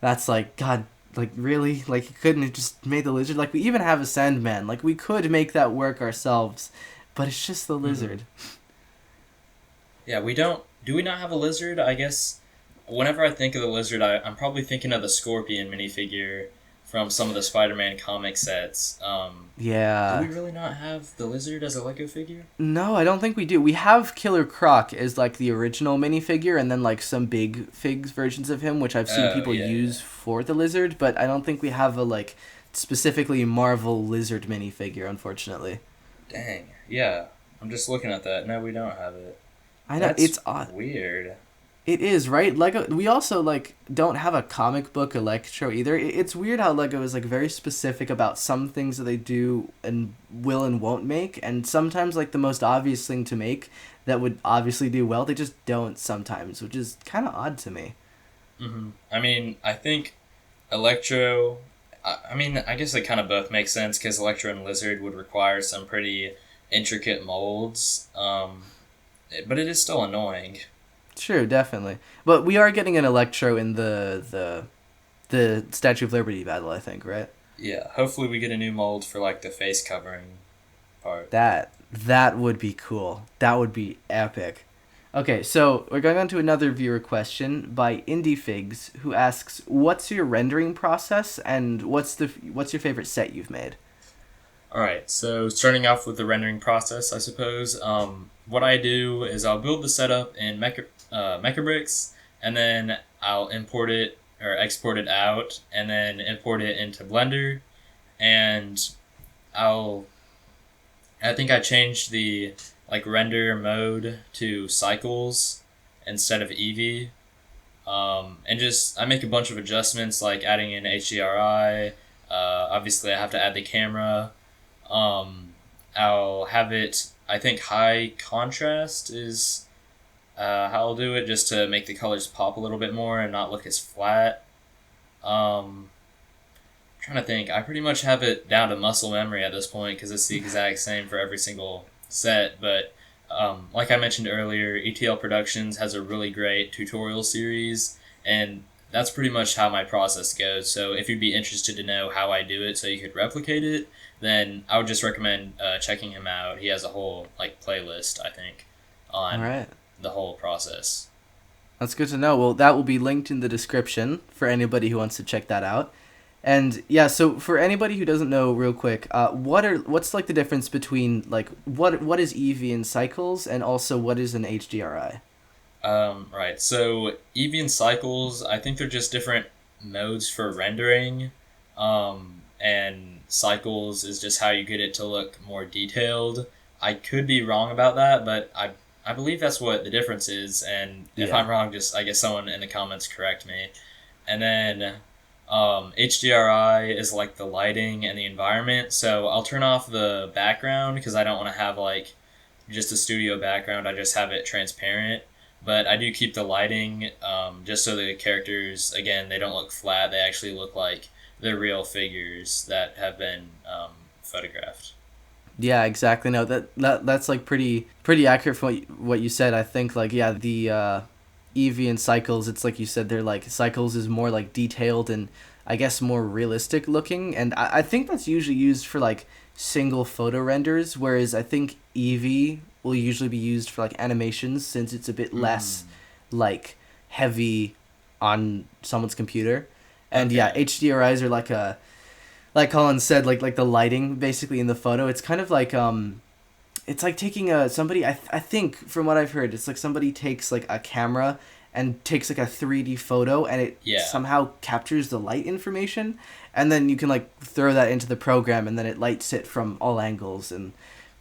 S2: That's like God. Like really, like you couldn't have just made the lizard. Like we even have a Sandman. Like we could make that work ourselves, but it's just the
S1: hmm
S2: lizard.
S1: Yeah, we don't. Do we not have a lizard? I guess whenever I think of the lizard, I'm probably thinking of the scorpion minifigure from some of the Spider-Man comic sets. Do we
S2: Yeah.
S1: really not have the Lizard as a Lego figure?
S2: No, I don't think we do. We have Killer Croc as like the original minifigure, and then like some big figs versions of him, which I've seen
S1: Oh,
S2: people
S1: yeah, yeah.
S2: use for the lizard, but I don't think we have a like specifically Marvel lizard minifigure, unfortunately.
S1: Dang. Yeah. I'm just looking at that. No, we don't have it.
S2: I know
S1: That's
S2: it's odd.
S1: weird.
S2: It is right. Lego. We also like don't have a comic book Electro either. It's weird how Lego is like very specific about some things that they do and will and won't make, and sometimes like the most obvious thing to make that would obviously do well, they just don't sometimes, which is kind of odd to me.
S1: I mean, I think Electro. I mean, I guess they kind of both make sense because Electro and Lizard would require some pretty intricate molds. But it is still annoying.
S2: True, definitely. But we are getting an Electro in the Statue of Liberty battle, I think, right?
S1: Yeah, hopefully we get a new mold for like the face covering part.
S2: That would be cool. That would be epic. Okay, so we're going on to another viewer question by IndieFigs, who asks, "What's your rendering process, and what's your favorite set you've made?"
S1: All right, so starting off with the rendering process, I suppose. What I do is I'll build the setup in Mechabricks, and then I'll import it or export it out, and then import it into Blender, and I'll I think I changed the like render mode to cycles instead of Eevee. And just I make a bunch of adjustments like adding in HDRI. Obviously, I have to add the camera. I'll have it. I think high contrast is how I'll do it, just to make the colors pop a little bit more and not look as flat. Trying to think. I pretty much have it down to muscle memory at this point because it's the exact same for every single set. But like I mentioned earlier, ETL Productions has a really great tutorial series, and that's pretty much how my process goes. So if you'd be interested to know how I do it so you could replicate it, then I would just recommend checking him out. He has a whole like playlist, I think,
S2: All
S1: on
S2: right.
S1: the whole process.
S2: That's good to know. Well, that will be linked in the description for anybody who wants to check that out. And yeah, so for anybody who doesn't know, real quick, what's like the difference between like what is EV in cycles and also what is an HDRI?
S1: Right. So Eevee and Cycles, I think they're just different modes for rendering. And Cycles is just how you get it to look more detailed. I could be wrong about that, but I believe that's what the difference is. And if
S2: Yeah.
S1: I'm wrong, just I guess someone in the comments correct me. And then HDRI is like the lighting and the environment. So I'll turn off the background because I don't want to have like just a studio background. I just have it transparent. But I do keep the lighting just so the characters, again, they don't look flat. They actually look like they're real figures that have been photographed.
S2: Yeah, exactly. No, that's like pretty accurate for what you said. I think like yeah, the EV and cycles, it's like you said, they're like cycles is more like detailed and I guess more realistic looking, and I think that's usually used for like single photo renders, whereas I think EV will usually be used for like animations since it's a bit less like heavy on someone's computer. And yeah,
S1: Okay.
S2: HDRIs are like a like Colin said, like the lighting basically in the photo. It's kind of like it's like taking a somebody. I think from what I've heard, it's like somebody takes like a camera and takes like a 3D photo and it
S1: Yeah.
S2: somehow captures the light information, and then you can like throw that into the program and then it lights it from all angles, and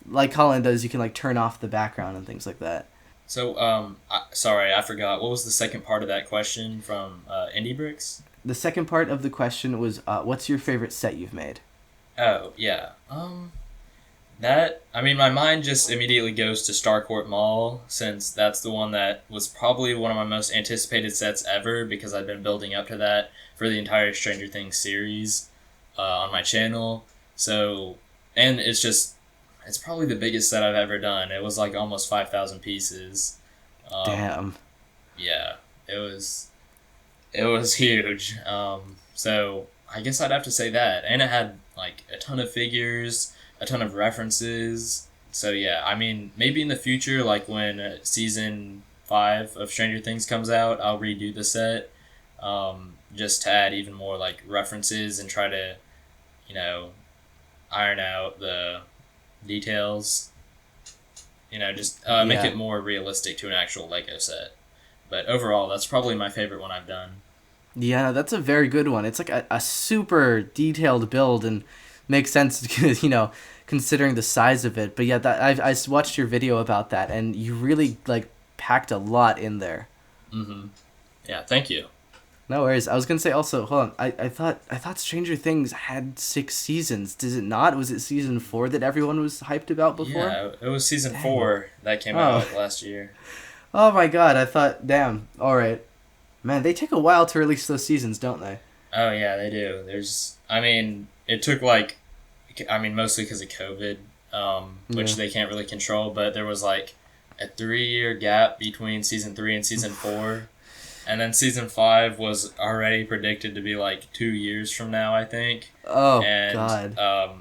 S2: like Colin does, you can like turn off the background and things like that.
S1: So, sorry, I forgot. What was the second part of that question from Indie Bricks?
S2: The second part of the question was, what's your favorite set you've made?
S1: Oh, yeah. That, I mean, my mind just immediately goes to Starcourt Mall, since that's the one that was probably one of my most anticipated sets ever, because I've been building up to that for the entire Stranger Things series on my channel. So, and it's probably the biggest set I've ever done. It was like almost 5,000 pieces.
S2: Damn.
S1: Yeah, it was huge. So I guess I'd have to say that, and it had like a ton of figures, a ton of references. So yeah, I mean, maybe in the future, like when season 5 of Stranger Things comes out, I'll redo the set. just to add even more like references and try to, you know, iron out the details. Just make
S2: Yeah.
S1: it more realistic to an actual Lego set. But overall, that's probably my favorite one I've done.
S2: Yeah, that's a very good one. It's like a super detailed build and makes sense, considering the size of it. But yeah, I watched your video about that, and you really like packed a lot in there.
S1: Mm-hmm. Yeah, thank you.
S2: No worries. I was gonna say also, hold on. I thought Stranger Things had 6 seasons. Does it not? Was it season 4 that everyone was hyped about before?
S1: Yeah, it was season
S2: Dang.
S1: 4 that came
S2: Oh,
S1: out last year.
S2: oh my God! I thought, damn. All right, man. They take a while to release those seasons, don't they?
S1: Oh yeah, they do. It took like, mostly because of COVID, which
S2: Yeah.
S1: they can't really control. But there was like a 3 year gap between season 3 and season 4, and then season 5 was already predicted to be like 2 years from now, I think.
S2: Oh
S1: And
S2: God.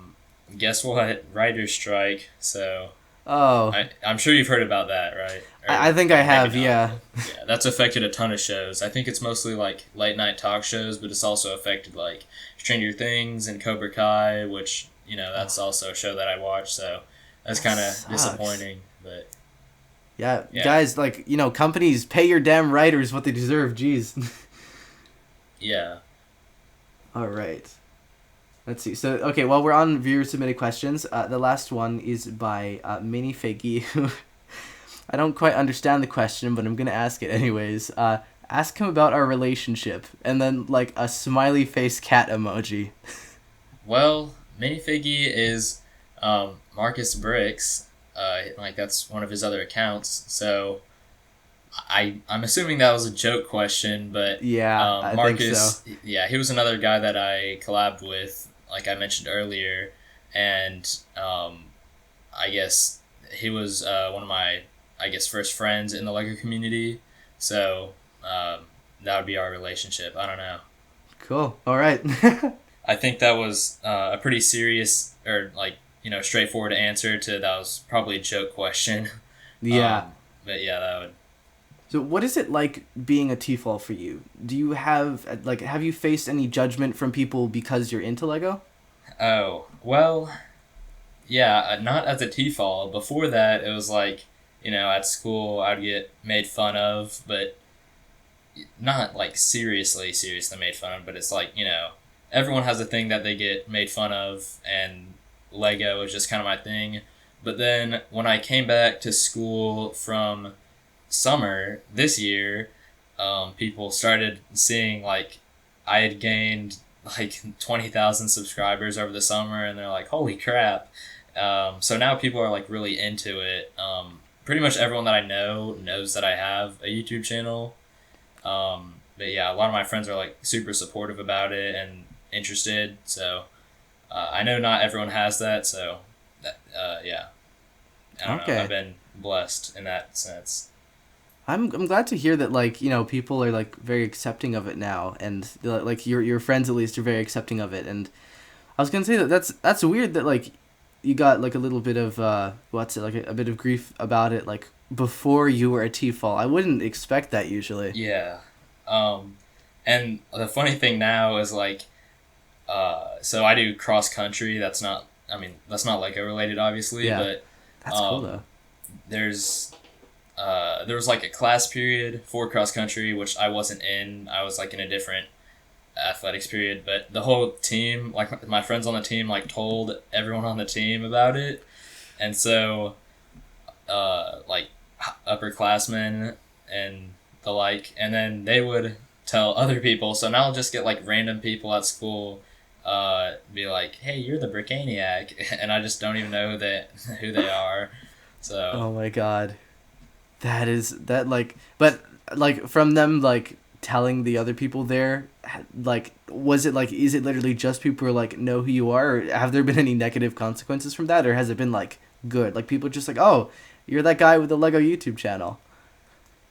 S1: guess what? Writer's strike. So
S2: Oh,
S1: I'm sure you've heard about that, right? Or
S2: I think I
S1: maybe
S2: have.
S1: not.
S2: Yeah.
S1: Yeah, that's affected a ton of shows. I think it's mostly like late night talk shows, but it's also affected like Stranger Things and Cobra Kai, which that's also a show that I watch. So that's
S2: That
S1: kind of
S2: sucks.
S1: disappointing. But
S2: Yeah,
S1: yeah,
S2: guys, like companies pay your damn writers what they deserve. Jeez.
S1: yeah.
S2: All right. Let's see. So, okay, while we're on viewer submitted questions, the last one is by Minifiggy. I don't quite understand the question, but I'm gonna ask it anyways. Ask him about our relationship, and then like a smiley face cat emoji.
S1: Well, Minifiggy is Marcus Bricks. Like that's one of his other accounts. So I'm assuming that was a joke question, but
S2: Yeah, I think so.
S1: Marcus, yeah, he was another guy that I collabed with, like I mentioned earlier, and I guess he was one of my, I guess, first friends in the Lego community. So that would be our relationship. I don't know.
S2: Cool. All right.
S1: I think that was a pretty serious or like straightforward answer to that was probably a joke question.
S2: Yeah.
S1: But yeah, that would.
S2: So, what is it like being a TFOL for you? Do you have you faced any judgment from people because you're into Lego?
S1: Oh well, yeah, not as a TFOL. Before that, it was like at school I'd get made fun of, but not like seriously made fun of. But it's like everyone has a thing that they get made fun of, and Lego is just kind of my thing. But then when I came back to school from summer this year, people started seeing like I had gained like 20,000 subscribers over the summer, and they're like, "Holy crap!" So now people are like really into it. Pretty much everyone that I know knows that I have a YouTube channel. But yeah, a lot of my friends are like super supportive about it and interested. So I know not everyone has that. So yeah, I don't know. I've
S2: Okay.
S1: been blessed in that sense.
S2: I'm glad to hear that people are like very accepting of it now, and like your friends at least are very accepting of it. And I was gonna say that that's weird that like you got like a little bit of what's it like a bit of grief about it like before you were a T-fall. I wouldn't expect that usually.
S1: Yeah. Um, and the funny thing now is like, so I do cross country. That's not Lego related, obviously,
S2: Yeah,
S1: but
S2: that's cool
S1: um,
S2: though.
S1: there's there was like a class period for cross country which I wasn't in. I was like in a different athletics period, but the whole team, like my friends on the team, like told everyone on the team about it, and so like upperclassmen and the like, and then they would tell other people. So now I'll just get like random people at school be like, "Hey, you're the Brickaniac," and I just don't even know who they are. So
S2: Oh my God, that like, but like from them like telling the other people there, like was it like is it literally just people who like know who you are, or have there been any negative consequences from that, or has it been like good, like people just like, oh, you're that guy with the Lego YouTube channel?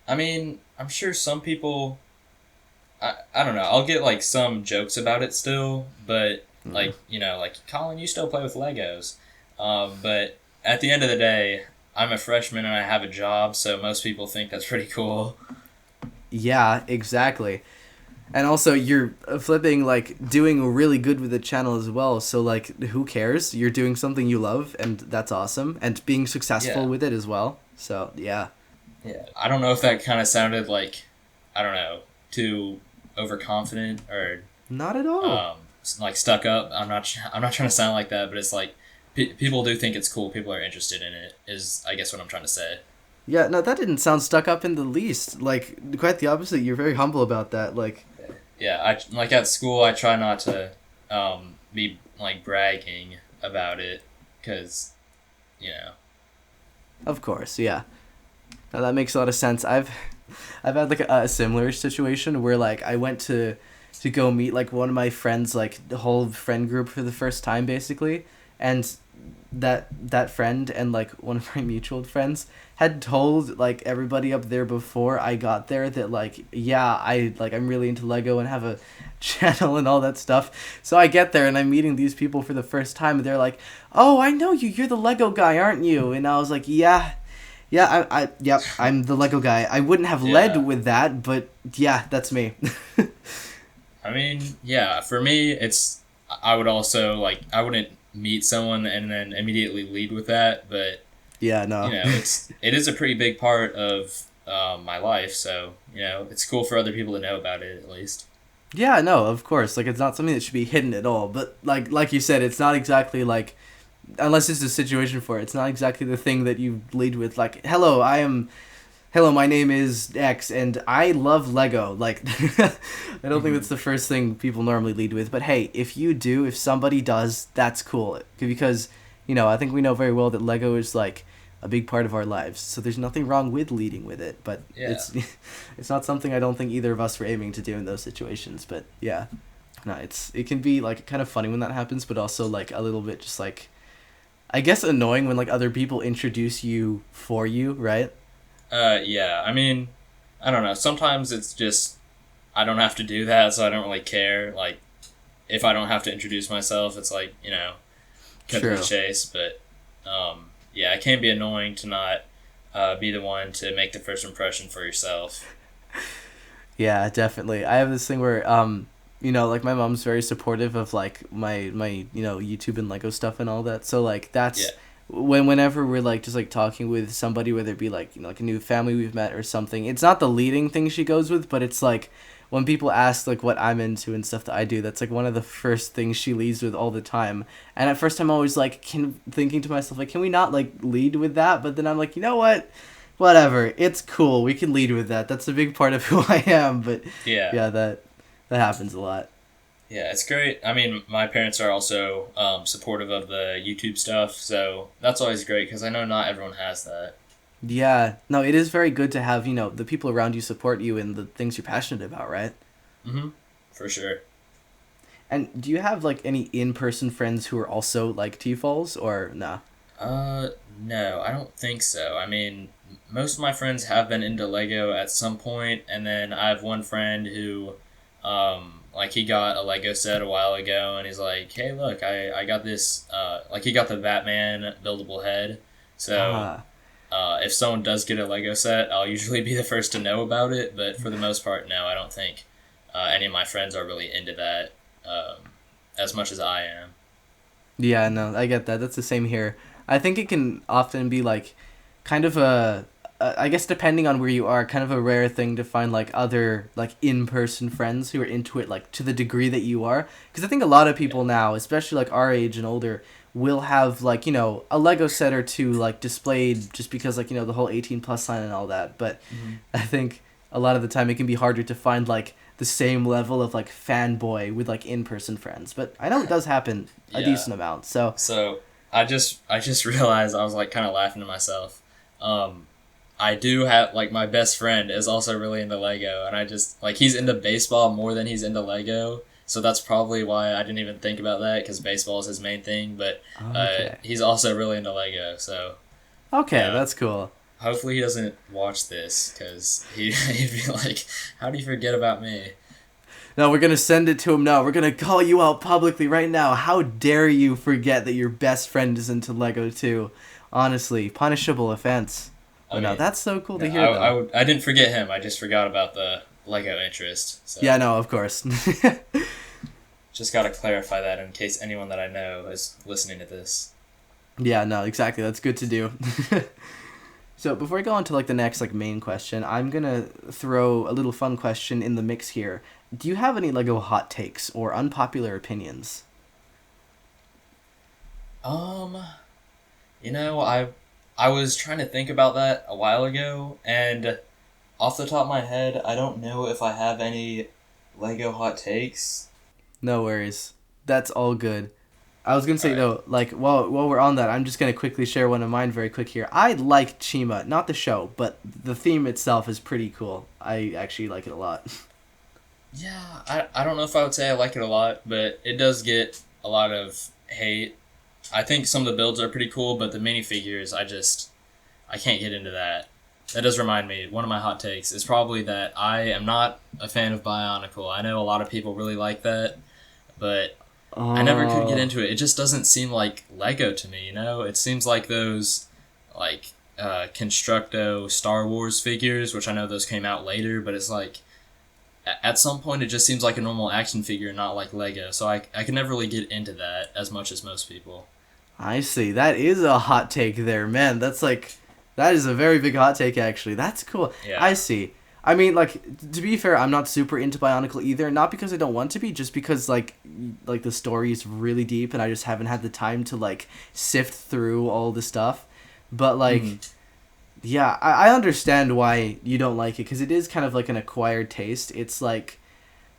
S1: I'm sure some people. I don't know. I'll get like some jokes about it still, but
S2: Mm.
S1: like like Colin, you still play with Legos, but at the end of the day, I'm a freshman and I have a job, so most people think that's pretty cool.
S2: Yeah, exactly. And also, you're flipping like doing really good with the channel as well. So like, who cares? You're doing something you love, and that's awesome. And being successful
S1: Yeah.
S2: with it as well. So yeah,
S1: Yeah. I don't know if that kind of sounded like, I don't know, too overconfident or
S2: not at all.
S1: like stuck up. I'm not trying to sound like that, but it's like people do think it's cool. People are interested in it. Is I guess what I'm trying to say.
S2: Yeah, no, that didn't sound stuck up in the least. Like, quite the opposite. You're very humble about that. Like,
S1: Yeah, I like at school. I try not to be like bragging about it because you know.
S2: of course, yeah. No, that makes a lot of sense. I've had like a similar situation where like I went to go meet like one of my friends, like the whole friend group for the first time basically, and that friend and like one of my mutual friends had told like everybody up there before I got there that like yeah, I'm really into Lego and have a channel and all that stuff. So I get there and I'm meeting these people for the first time and they're like, "Oh, I know you. You're the Lego guy, aren't you?" And I was like, "Yeah, yeah, yep, I'm the Lego guy." I wouldn't have led
S1: Yeah,
S2: with that, but yeah, that's me.
S1: I mean, yeah. For me, it's I would also like I wouldn't meet someone and then immediately lead with that, but
S2: Yeah,
S1: you
S2: no.
S1: know, it is a pretty big part of my life. So you know, it's cool for other people to know about it at least.
S2: Yeah, no, of course. Like it's not something that should be hidden at all. But like you said, it's not exactly like unless it's a situation for it, it's not exactly the thing that you lead with like, hello, my name is X and I love Lego. Like I don't think
S1: Hmm.
S2: that's the first thing people normally lead with, but hey, if somebody does, that's cool because I think we know very well that Lego is like a big part of our lives. So there's nothing wrong with leading with it, but
S1: Yeah.
S2: it's not something I don't think either of us were aiming to do in those situations, but yeah. No, it can be like kind of funny when that happens, but also like a little bit just like I guess annoying when like other people introduce you for you, right?
S1: Yeah. I mean, I don't know. Sometimes it's just I don't have to do that, so I don't really care. Like if I don't have to introduce myself, it's like cut to the
S2: True.
S1: chase. But yeah, it can be annoying to not be the one to make the first impression for yourself.
S2: Yeah, definitely. I have this thing where like my mom's very supportive of like my YouTube and Lego stuff and all that. So like
S1: Yeah.
S2: that's whenever we're like just like talking with somebody, whether it be like like a new family we've met or something. It's not the leading thing she goes with, but it's like when people ask like what I'm into and stuff that I do, that's like one of the first things she leads with all the time. And at first I'm always like thinking to myself like, can we not like lead with that? But then I'm like, you know what? Whatever, it's cool. We can lead with that. That's a big part of who I am. But
S1: Yeah.
S2: yeah, that happens a lot.
S1: Yeah, it's great. I mean, my parents are also supportive of the YouTube stuff, so that's always great because I know not everyone has that.
S2: Yeah, no, it is very good to have the people around you support you in the things you're passionate about, right?
S1: Mm-hmm. For sure.
S2: And do you have like any in-person friends who are also like TFOLs or nah?
S1: No, I don't think so. I mean, most of my friends have been into Lego at some point, and then I have one friend who, like, he got a Lego set a while ago, and he's like, "Hey, look, I got this." Like, he got the Batman buildable head. So,
S2: Ah,
S1: if someone does get a Lego set, I'll usually be the first to know about it. But for the most part, no, I don't think any of my friends are really into that as much as I am.
S2: yeah, no, I get that. That's the same here. I think it can often be like kind of I guess depending on where you are, kind of a rare thing to find like other like in-person friends who are into it like to the degree that you are. Because I think a lot of
S1: Yeah.
S2: people now, especially like our age and older, will have like a Lego set or two like displayed just because like the whole 18 plus sign and all that. But
S1: Hmm.
S2: I think a lot of the time it can be harder to find like the same level of like fanboy with like in-person friends. But I know it does happen a
S1: Yeah.
S2: decent amount. So
S1: So I just realized I was like kind of laughing to myself. Um, I do have like my best friend is also really into Lego, and I just like he's into baseball more than he's into Lego. So that's probably why I didn't even think about that because baseball is his main thing. But
S2: okay.
S1: he's also really into Lego. So you
S2: Okay,
S1: know,
S2: that's cool.
S1: hopefully he doesn't watch this because he'd be like, "How do you forget about me?"
S2: No, we're gonna send it to him now. We're gonna call you out publicly right now. How dare you forget that your best friend is into Lego too? Honestly, punishable offense.
S1: I
S2: But no,
S1: mean,
S2: that's so cool
S1: no,
S2: to hear though.
S1: I didn't forget him. I just forgot about the Lego interest. So
S2: Yeah, no, of course.
S1: just got to clarify that in case anyone that I know is listening to this.
S2: Yeah, no, exactly. That's good to do. So before I go on to like the next like main question, I'm gonna throw a little fun question in the mix here. Do you have any Lego hot takes or unpopular opinions?
S1: Um, I was trying to think about that a while ago, and off the top of my head, I don't know if I have any Lego hot takes.
S2: No worries. That's all good. I was gonna
S1: All
S2: say
S1: right.
S2: though, like while we're on that, I'm just gonna quickly share one of mine very quick here. I like Chima, not the show, but the theme itself is pretty cool. I actually like it a lot.
S1: Yeah, I don't know if I would say I like it a lot, but it does get a lot of hate. I think some of the builds are pretty cool, but the minifigures, I can't get into that. That does remind me, one of my hot takes is probably that I am not a fan of Bionicle. I know a lot of people really like that, but I never could get
S2: Oh,
S1: into it. It just doesn't seem like Lego to me, you know? It seems like those, like, Constructo Star Wars figures, which I know those came out later, but it's like, at some point it just seems like a normal action figure, not like Lego. So I can never really get into that as much as most people.
S2: I see. That is a hot take there, man. That is a very big hot take actually. That's cool. I
S1: Yeah.
S2: see. I mean, like to be fair, I'm not super into Bionicle either. Not because I don't want to be, just because like the story is really deep, and I just haven't had the time to like sift through all the stuff. But like,
S1: Mhm.
S2: yeah, I understand why you don't like it because it is kind of like an acquired taste. It's like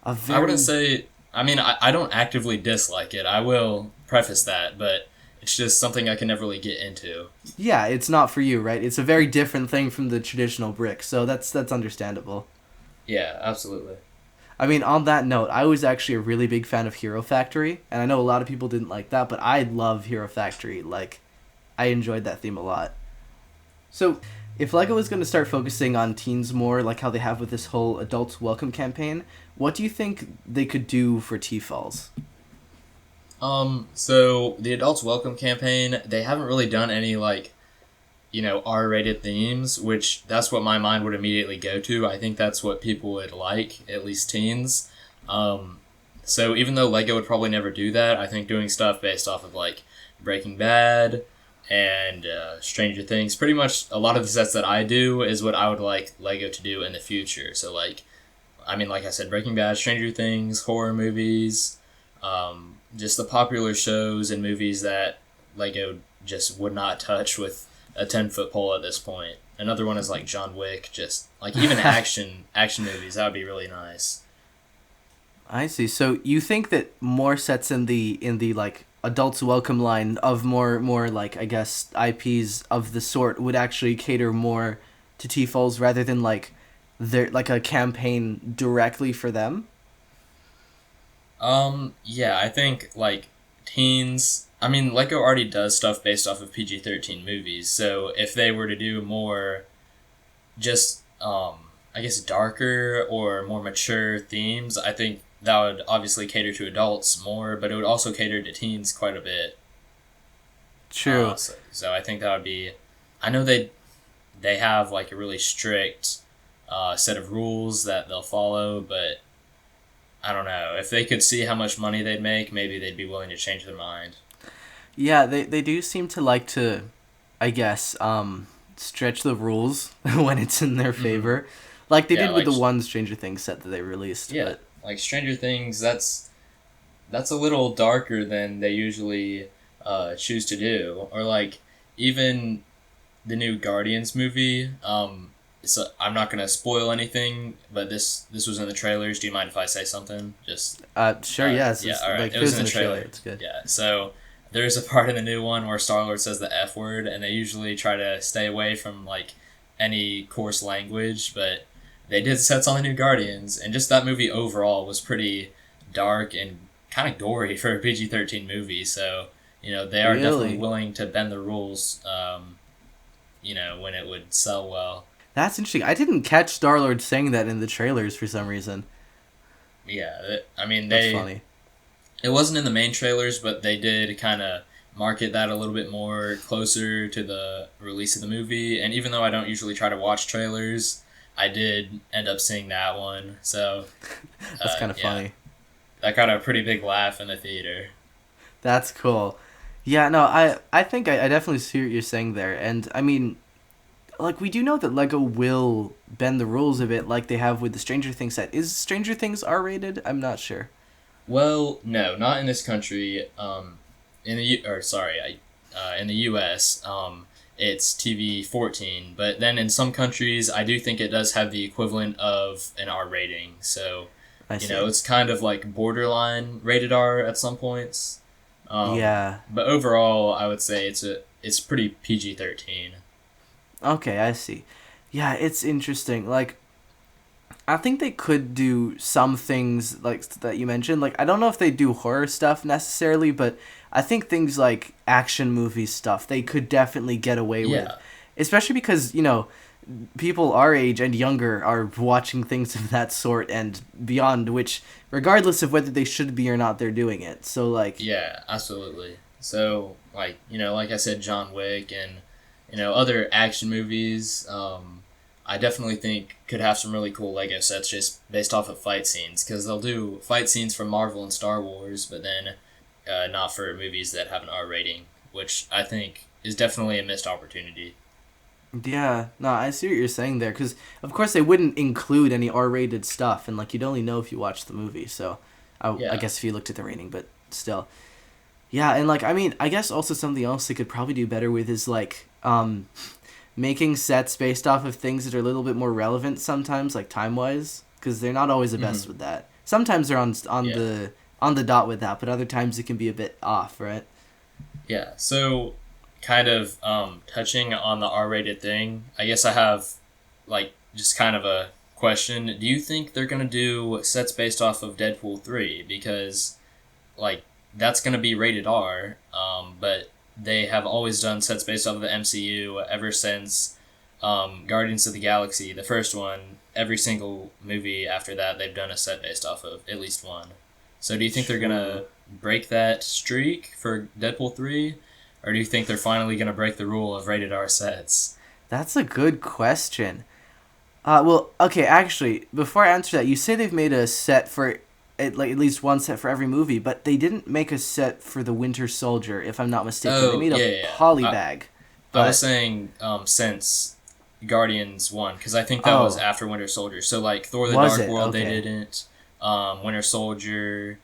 S2: a
S1: I wouldn't
S2: very
S1: say, I mean, I don't actively dislike it. I will preface that, but it's just something I can never really get into.
S2: yeah, it's not for you, right? It's a very different thing from the traditional brick, so that's understandable.
S1: Yeah, absolutely.
S2: I mean, on that note, I was actually a really big fan of Hero Factory, and I know a lot of people didn't like that, but I love Hero Factory. Like, I enjoyed that theme a lot. So, if Lego was going to start focusing on teens more, like how they have with this whole Adults Welcome campaign, what do you think they could do for TFOLs?
S1: So the Adults Welcome campaign, they haven't really done any like, R-rated themes, which that's what my mind would immediately go to. I think that's what people would like, at least teens. Um, so even though Lego would probably never do that, I think doing stuff based off of like Breaking Bad and Stranger Things, pretty much a lot of the sets that I do is what I would like Lego to do in the future. So like, I mean, like I said, Breaking Bad, Stranger Things, horror movies, just the popular shows and movies that Lego just would not touch with a 10-foot pole at this point. Another one is like John Wick, just like even action movies. That would be really nice.
S2: I see. So you think that more sets in the like adults welcome line of more like I guess IPs of the sort would actually cater more to TFOLs rather than like their like a campaign directly for them?
S1: Yeah, I think like teens. I mean, Lego already does stuff based off of PG-13 movies. So if they were to do more, just I guess darker or more mature themes, I think that would obviously cater to adults more, but it would also cater to teens quite a bit.
S2: True.
S1: So I think that would be. I know they have like a really strict set of rules that they'll follow, but I don't know. If they could see how much money they'd make, maybe they'd be willing to change their mind.
S2: Yeah, they do seem to like to I guess stretch the rules when it's in their
S1: Hmm.
S2: favor. Like they
S1: Yeah,
S2: did with the one Stranger Things set that they released,
S1: yeah,
S2: but
S1: like Stranger Things. That's a little darker than they usually choose to do, or like even the new Guardians movie. So I'm not gonna spoil anything, but this was in the trailers. Do you mind if I say something? Just
S2: sure, yes,
S1: yeah,
S2: it's
S1: all right.
S2: like
S1: It
S2: if it
S1: was
S2: was
S1: in
S2: in
S1: the
S2: the trailer,
S1: trailer.
S2: it's good.
S1: Yeah, so there's a part in the new one where Star Lord says the F word, and they usually try to stay away from like any coarse language, but they did sets on the new Guardians, and just that movie overall was pretty dark and kind of gory for a PG-13 movie. So they are definitely
S2: Really?
S1: willing to bend the rules. When it would sell well.
S2: That's interesting. I didn't catch Star Lord saying that in the trailers for some reason.
S1: Yeah, I mean
S2: That's
S1: they.
S2: funny.
S1: It wasn't in the main trailers, but they did kind of market that a little bit more closer to the release of the movie. And even though I don't usually try to watch trailers, I did end up seeing that one. So
S2: That's kind of
S1: yeah,
S2: funny.
S1: that got a pretty big laugh in the theater.
S2: That's cool. Yeah, no, I think I definitely see what you're saying there. And I mean, like, we do know that Lego will bend the rules a bit like they have with the Stranger Things set. Is Stranger Things R-rated? I'm not sure.
S1: Well, no, not in this country. In the or sorry, in the U.S. It's TV 14, but then in some countries, I do think it does have the equivalent of an R rating. So,
S2: I see.
S1: it's kind of like borderline rated R at some points.
S2: Yeah.
S1: But overall, I would say it's pretty PG-13.
S2: Okay, I see. Yeah, it's interesting. Like, I think they could do some things like that you mentioned. Like, I don't know if they do horror stuff necessarily, but I think things like action movie stuff they could definitely get away with,
S1: Yeah,
S2: especially because people our age and younger are watching things of that sort and beyond, which regardless of whether they should be or not, they're doing it. So like,
S1: yeah, absolutely. So, like, like I said, John Wick and, other action movies, I definitely think could have some really cool Lego sets just based off of fight scenes, because they'll do fight scenes from Marvel and Star Wars, but then not for movies that have an R rating, which I think is definitely a missed opportunity.
S2: yeah, no, I see what you're saying there. Because of course they wouldn't include any R-rated stuff, and like you'd only know if you watched the movie. So, I
S1: Yeah.
S2: guess if you looked at the rating, but still. Yeah, and like I mean, I guess also something else they could probably do better with is like making sets based off of things that are a little bit more relevant sometimes, like time wise, because they're not always the best
S1: Hmm.
S2: with that. Sometimes they're on
S1: Yeah.
S2: the dot with that, but other times it can be a bit off, right?
S1: Yeah. So, kind of touching on the R rated thing, I guess I have like just kind of a question. Do you think they're gonna do sets based off of Deadpool 3? Because like that's gonna be rated R, but they have always done sets based off of the MCU ever since Guardians of the Galaxy, the first one. Every single movie after that, they've done a set based off of at least one. So do you think they're
S2: True.
S1: gonna break that streak for Deadpool 3? Or do you think they're finally gonna break the rule of rated R sets?
S2: That's a good question. Well, okay, actually, before I answer that, you say they've made a set for at least one set for every movie, but they didn't make a set for the Winter Soldier, if I'm not mistaken. They
S1: Oh,
S2: made a
S1: yeah, yeah, yeah.
S2: polybag,
S1: I was
S2: but
S1: saying since Guardians 1, because I think that was
S2: oh,
S1: after Winter Soldier. So, like, Thor the
S2: was
S1: Dark
S2: it?
S1: World, they
S2: Okay.
S1: didn't. Winter Soldier.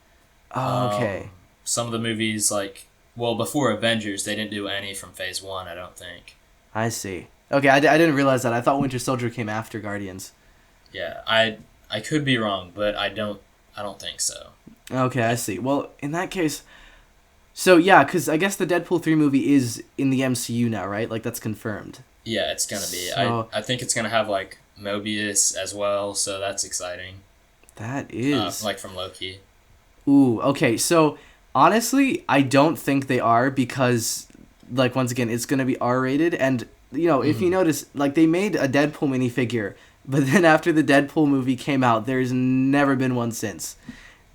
S2: Oh, okay.
S1: Some of the movies, like, well, before Avengers, they didn't do any from Phase 1, I don't think.
S2: I see. Okay, I didn't realize that. I thought Winter Soldier came after Guardians.
S1: Yeah, I could be wrong, but I don't think so.
S2: Okay, I see. Well, in that case, so yeah, because I guess the Deadpool 3 movie is in the MCU now, right? Like, that's confirmed.
S1: Yeah, it's gonna be. I
S2: So,
S1: I think it's gonna have like Mobius as well, so that's exciting.
S2: that is.
S1: Like from Loki.
S2: Ooh, okay. So honestly, I don't think they are because, like, once again, it's gonna be R rated, and if you
S1: Hmm.
S2: notice, like, they made a Deadpool minifigure, but then after the Deadpool movie came out, there's never been one since.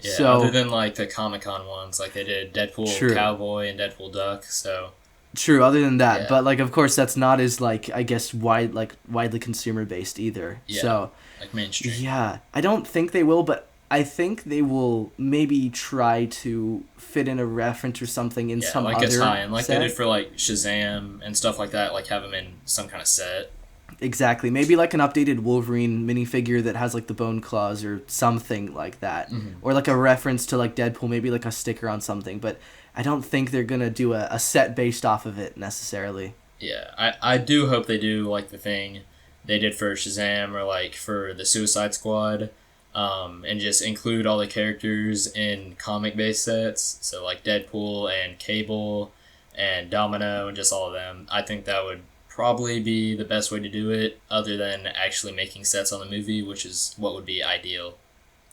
S1: Yeah, other
S2: So
S1: than like the Comic Con ones, like they did Deadpool
S2: true,
S1: Cowboy and Deadpool Duck. So
S2: true. Other than that,
S1: yeah,
S2: but like, of course, that's not as like I guess widely consumer based either.
S1: yeah,
S2: So
S1: like mainstream.
S2: yeah, I don't think they will, but I think they will maybe try to fit in a reference or something in
S1: Yeah,
S2: some
S1: like a
S2: other
S1: tie-in, like they did
S2: set.
S1: for like Shazam and stuff like that. Like have them in some kind of set.
S2: Exactly. Maybe like an updated Wolverine minifigure that has like the bone claws or something like that.
S1: Hmm.
S2: Or like a reference to like Deadpool, maybe like a sticker on something. But I don't think they're going to do a set based off of it necessarily.
S1: Yeah, I do hope they do like the thing they did for Shazam or like for the Suicide Squad, and just include all the characters in comic based sets. So like Deadpool and Cable and Domino and just all of them. I think that would probably be the best way to do it, other than actually making sets on the movie, which is what would be ideal.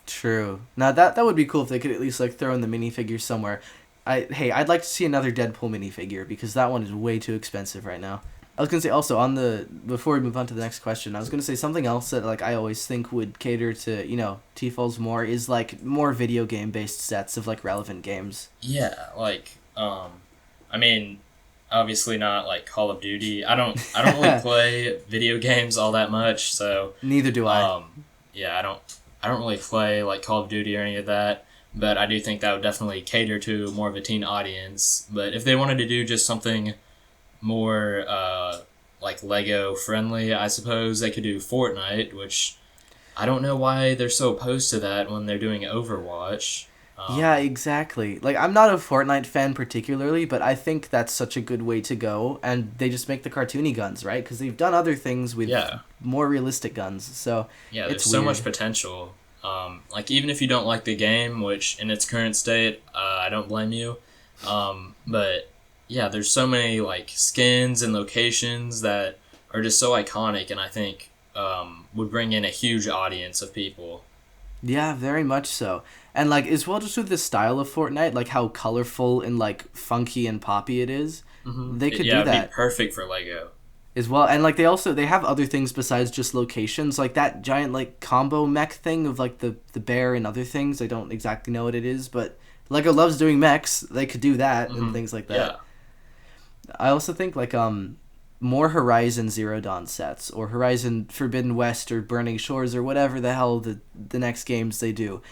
S2: True. Now that would be cool if they could at least like throw in the minifigure somewhere. I'd like to see another Deadpool minifigure because that one is way too expensive right now. I was gonna say also on the before we move on to the next question, I was gonna say something else that like I always think would cater to TFOLs more is like more video game based sets of like relevant games.
S1: Yeah, like I mean obviously not like Call of Duty. I don't really play video games all that much, so
S2: Neither do I.
S1: yeah, I don't really play like Call of Duty or any of that. But I do think that would definitely cater to more of a teen audience. But if they wanted to do just something more like Lego friendly, I suppose they could do Fortnite, which I don't know why they're so opposed to that when they're doing Overwatch.
S2: Yeah, exactly. Like, I'm not a Fortnite fan particularly, but I think that's such a good way to go. And they just make the cartoony guns, right? Because they've done other things with
S1: Yeah,
S2: more realistic guns. So
S1: yeah, there's
S2: it's
S1: so
S2: weird.
S1: much potential. Like even if you don't like the game, which in its current state, I don't blame you. But yeah, there's so many like skins and locations that are just so iconic, and I think would bring in a huge audience of people.
S2: Yeah, very much so. And like as well just with the style of Fortnite, like how colorful and like funky and poppy it is, they could
S1: Yeah,
S2: do
S1: it'd be
S2: that
S1: perfect for Lego.
S2: as well. And like they have other things besides just locations, like that giant like combo mech thing of like the bear and other things. I don't exactly know what it is, but Lego loves doing mechs. They could do that and things like
S1: Yeah.
S2: that. I also think like more Horizon Zero Dawn sets or Horizon Forbidden West or Burning Shores or whatever the hell the next games they do.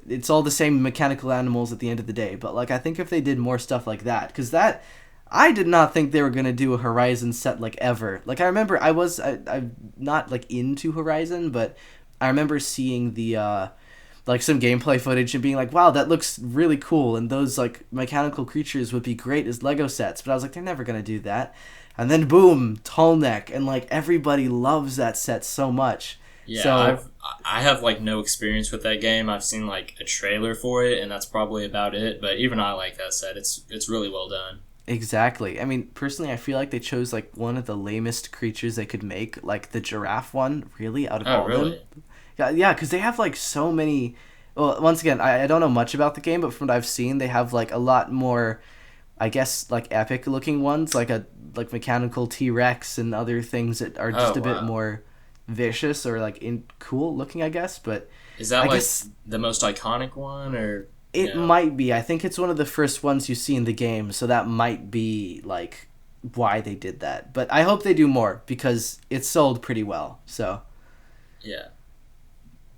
S2: It's all the same mechanical animals at the end of the day, but like I think if they did more stuff like that, cuz that I did not think they were going to do a Horizon set like ever. Like I remember I'm not like into Horizon, but I remember seeing the like some gameplay footage and being like, wow, that looks really cool, and those like mechanical creatures would be great as Lego sets. But I was like, they're never gonna do that. And then boom, tall neck, and like everybody loves that set so much.
S1: Yeah,
S2: So
S1: I have like no experience with that game. I've seen like a trailer for it, and that's probably about it. But even I like that set. It's really well done.
S2: exactly. I mean, personally, I feel like they chose like one of the lamest creatures they could make, like the giraffe one, really, out of
S1: Oh,
S2: all of them.
S1: really?
S2: Yeah, because they have like so many. Well, once again, I don't know much about the game, but from what I've seen, they have like a lot more, I guess, like epic looking ones, like a like mechanical T Rex and other things that are just
S1: Oh,
S2: a bit
S1: wow.
S2: more vicious or like in cool looking, I guess. But
S1: Is that
S2: I
S1: like
S2: guess
S1: the most iconic one, or
S2: it might be. I think it's one of the first ones you see in the game, so that might be like why they did that. But I hope they do more because it sold pretty well. So
S1: Yeah.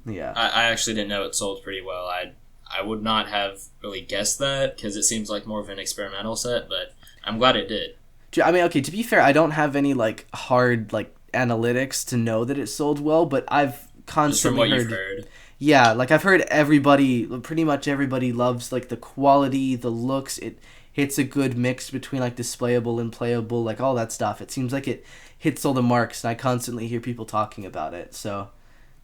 S2: yeah.
S1: I actually didn't know it sold pretty well. I would not have really guessed that because it seems like more of an experimental set, but I'm glad it did.
S2: I mean, okay, to be fair, I don't have any like hard like analytics to know that it sold well, but I've
S1: Just from
S2: constantly
S1: what you've
S2: heard,
S1: heard.
S2: yeah, like I've heard everybody, pretty much everybody loves like the quality, the looks. It hits a good mix between like displayable and playable, like all that stuff. It seems like it hits all the marks, and I constantly hear people talking about it. So,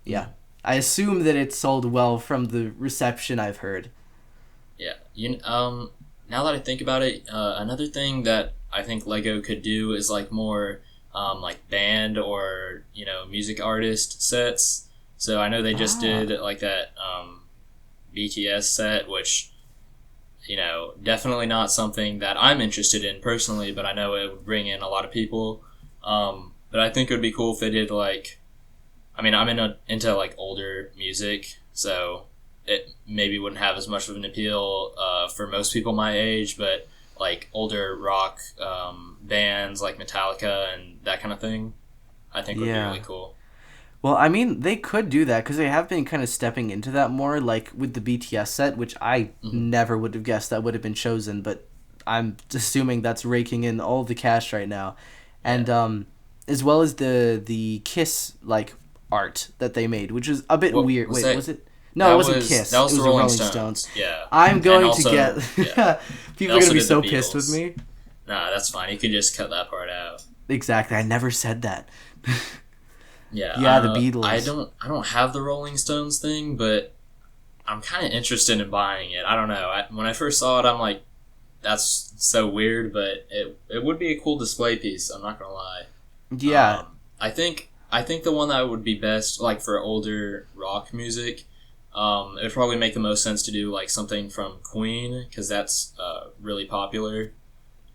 S2: yeah, I assume that it sold well from the reception I've heard.
S1: Yeah. Now that I think about it, another thing that I think Lego could do is like more like band or music artist sets. So I know they just
S2: Ah,
S1: did like that BTS set, which definitely not something that I'm interested in personally, but I know it would bring in a lot of people. But I think it would be cool if they did like, I mean, I'm into like older music, so it maybe wouldn't have as much of an appeal for most people my age, but like older rock bands like Metallica and that kind of thing, I think would be
S2: yeah.
S1: really cool.
S2: Well, I mean, they could do that because they have been kind of stepping into that more, like with the BTS set, which I
S1: Hmm.
S2: never would have guessed that would have been chosen, but I'm assuming that's raking in all the cash right now,
S1: Yeah.
S2: and as well as the Kiss like art that they made, which is a bit
S1: What
S2: weird.
S1: was
S2: Wait,
S1: that?
S2: was it? No, it wasn't
S1: That
S2: Kiss. It
S1: was the
S2: was the
S1: Rolling
S2: Rolling Stones.
S1: Stones. Yeah,
S2: I'm
S1: and
S2: going to get.
S1: also yeah, they
S2: People are gonna
S1: also
S2: be
S1: did the
S2: so pissed with
S1: Beatles.
S2: me.
S1: Nah, that's fine. You could just cut that part out.
S2: Exactly, I never said that.
S1: Yeah,
S2: Yeah, the
S1: I
S2: Beatles.
S1: don't have the Rolling Stones thing, but I'm kind of interested in buying it. I don't know. When I first saw it, I'm like, that's so weird, but it would be a cool display piece. I'm not gonna lie.
S2: Yeah,
S1: I think the one that would be best, like for older rock music, it would probably make the most sense to do like something from Queen because that's really popular.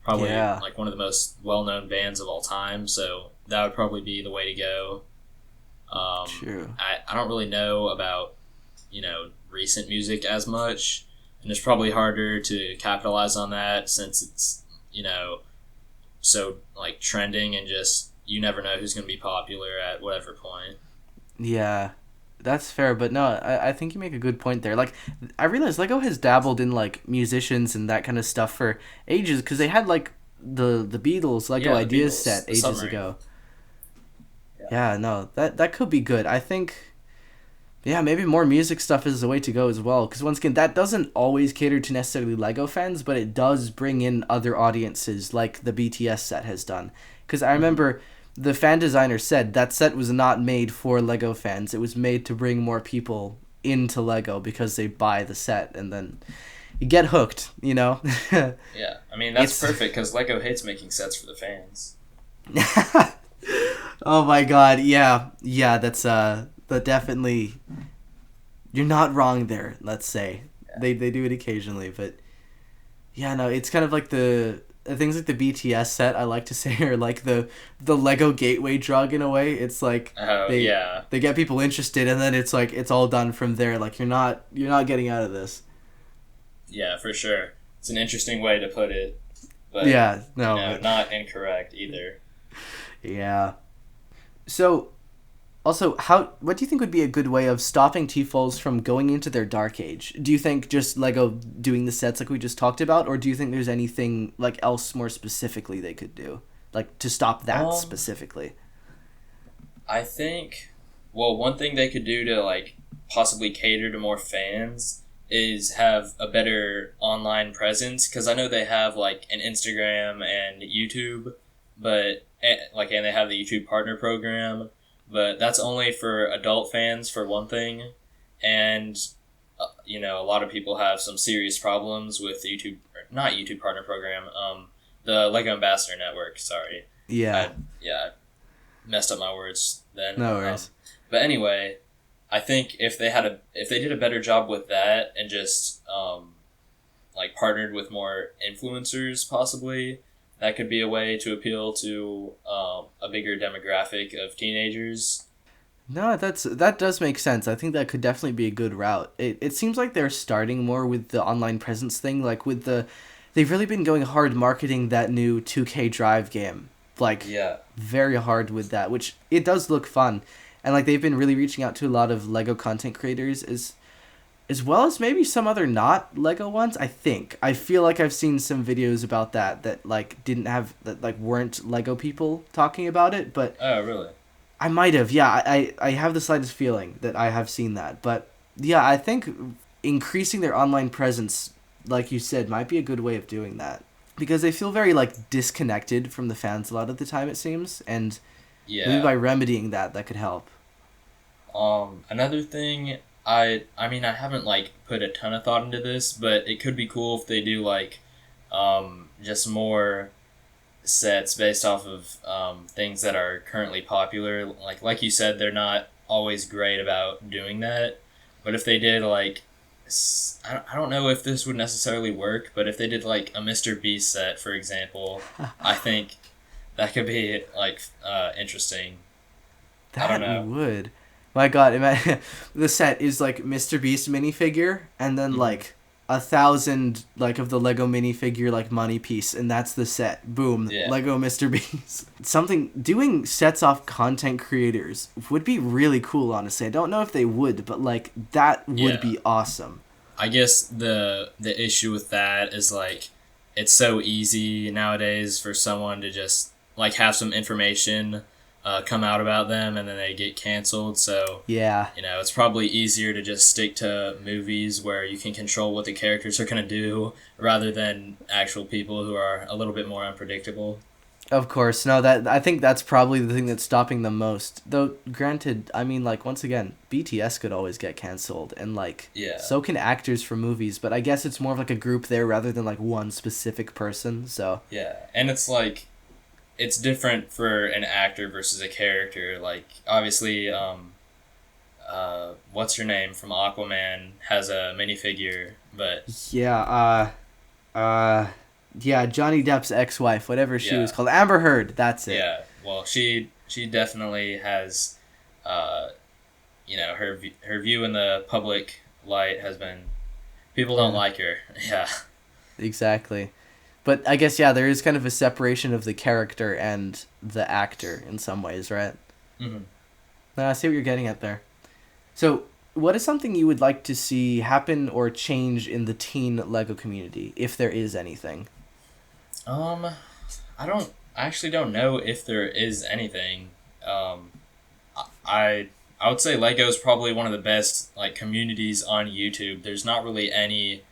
S1: Probably
S2: yeah,
S1: like one of the most well known bands of all time. So that would probably be the way to go.
S2: true.
S1: I don't really know about recent music as much, and it's probably harder to capitalize on that since it's so like trending, and just you never know who's going to be popular at whatever point.
S2: Yeah, that's fair, but no, I think you make a good point there. Like, I realize Lego has dabbled in like musicians and that kind of stuff for ages because they had like the Beatles Lego
S1: Yeah, the
S2: Ideas
S1: Beatles,
S2: set
S1: the
S2: ages
S1: submarine.
S2: ago.
S1: Yeah.
S2: Yeah, no, that could be good. I think, yeah, maybe more music stuff is the way to go as well. Because once again, that doesn't always cater to necessarily Lego fans, but it does bring in other audiences like the BTS set has done. Because I
S1: Hmm.
S2: remember the fan designer said that set was not made for Lego fans. It was made to bring more people into Lego because they buy the set and then you get hooked, you know?
S1: Yeah, I mean that's
S2: It's.
S1: perfect because Lego hates making sets for the fans.
S2: Oh my god, yeah. Yeah, that definitely. You're not wrong there, let's say.
S1: Yeah.
S2: They do it occasionally, but yeah, no, it's kind of like the things like the BTS set I like to say are like the Lego gateway drug in a way. It's like
S1: Oh
S2: they
S1: yeah,
S2: they get people interested and then it's like it's all done from there. Like you're not getting out of this.
S1: yeah, for sure. It's an interesting way to put it, but
S2: Yeah, no, but
S1: not incorrect either.
S2: yeah. So also, what do you think would be a good way of stopping TFOLs from going into their dark age? Do you think just Lego doing the sets like we just talked about, or do you think there's anything like else more specifically they could do, like to stop that
S1: Um,
S2: specifically?
S1: I think, well, one thing they could do to like possibly cater to more fans is have a better online presence, because I know they have like an Instagram and YouTube, but and they have the YouTube Partner Program, but that's only for adult fans for one thing, and a lot of people have some serious problems with YouTube, or not YouTube Partner Program, the Lego Ambassador Network. Sorry,
S2: Yeah,
S1: I yeah messed up my words then.
S2: no worries.
S1: But anyway, I think if they did a better job with that and just like partnered with more influencers, possibly that could be a way to appeal to a bigger demographic of teenagers.
S2: No, that does make sense. I think that could definitely be a good route. It seems like they're starting more with the online presence thing, like with they've really been going hard marketing that new 2K Drive game. Like
S1: Yeah,
S2: very hard with that, which it does look fun. And like they've been really reaching out to a lot of Lego content creators as well as maybe some other not Lego ones, I think. I feel like I've seen some videos about that like didn't have that like weren't Lego people talking about it, but
S1: oh really?
S2: I might have. Yeah, I have the slightest feeling that I have seen that. But yeah, I think increasing their online presence, like you said, might be a good way of doing that. Because they feel very like disconnected from the fans a lot of the time it seems, and maybe
S1: Yeah.
S2: by remedying that could help.
S1: Another thing, I mean, I haven't like put a ton of thought into this, but it could be cool if they do like just more sets based off of things that are currently popular. Like you said, they're not always great about doing that. But if they did like, I don't know if this would necessarily work, but if they did like a Mr. Beast set, for example, I think that could be like interesting. I don't
S2: That
S1: know.
S2: would. My God, the set is like Mr. Beast minifigure, and then
S1: Hmm.
S2: like 1,000 like of the Lego minifigure like money piece, and that's the set. Boom,
S1: Yeah,
S2: Lego Mr. Beast. Something doing sets off content creators would be really cool. Honestly, I don't know if they would, but like that would
S1: yeah.
S2: be awesome.
S1: I guess the issue with that is like it's so easy nowadays for someone to just like have some information come out about them and then they get canceled. So
S2: Yeah.
S1: it's probably easier to just stick to movies where you can control what the characters are gonna do rather than actual people who are a little bit more unpredictable.
S2: Of course, no. That I think that's probably the thing that's stopping them most. Though, granted, I mean, like once again, BTS could always get canceled, and like
S1: Yeah,
S2: so can actors for movies. But I guess it's more of like a group there rather than like one specific person. So
S1: yeah, and it's like it's different for an actor versus a character. Like obviously, what's her name from Aquaman has a minifigure, but
S2: yeah, uh, yeah, Johnny Depp's ex-wife, whatever she was
S1: yeah,
S2: called, Amber Heard. That's it.
S1: yeah. Well, she definitely has, uh, her view in the public light has been people don't
S2: Yeah,
S1: like her. Yeah,
S2: exactly. But I guess, yeah, there is kind of a separation of the character and the actor in some ways, right?
S1: Mm-hmm.
S2: I see what you're getting at there. So, what is something you would like to see happen or change in the teen Lego community, if there is anything?
S1: Um, I actually don't know if there is anything. Um, I I would say Lego is probably one of the best like communities on YouTube. There's not really any.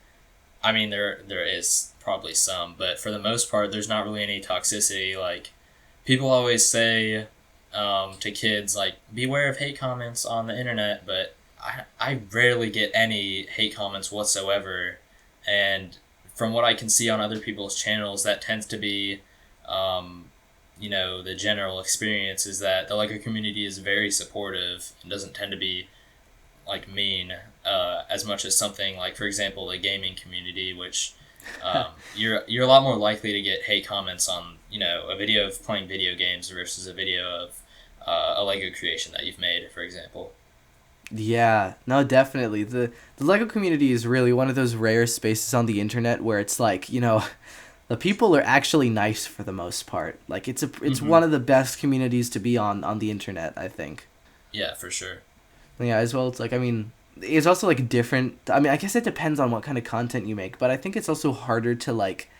S1: I mean, there is probably some, but for the most part, there's not really any toxicity. Like people always say to kids, like beware of hate comments on the internet, but I rarely get any hate comments whatsoever, and from what I can see on other people's channels, that tends to be um, the general experience is that the Lego community is very supportive and doesn't tend to be like mean as much as something like, for example, the gaming community, which you're a lot more likely to get hate comments on a video of playing video games versus a video of a Lego creation that you've made, for example.
S2: Yeah, no, definitely. The Lego community is really one of those rare spaces on the internet where it's like, the people are actually nice for the most part. Like it's
S1: Mm-hmm.
S2: one of the best communities to be on the internet, I think.
S1: Yeah, for sure.
S2: Yeah, as well, it's like, I mean, it's also like different. I mean, I guess it depends on what kind of content you make, but I think it's also harder to like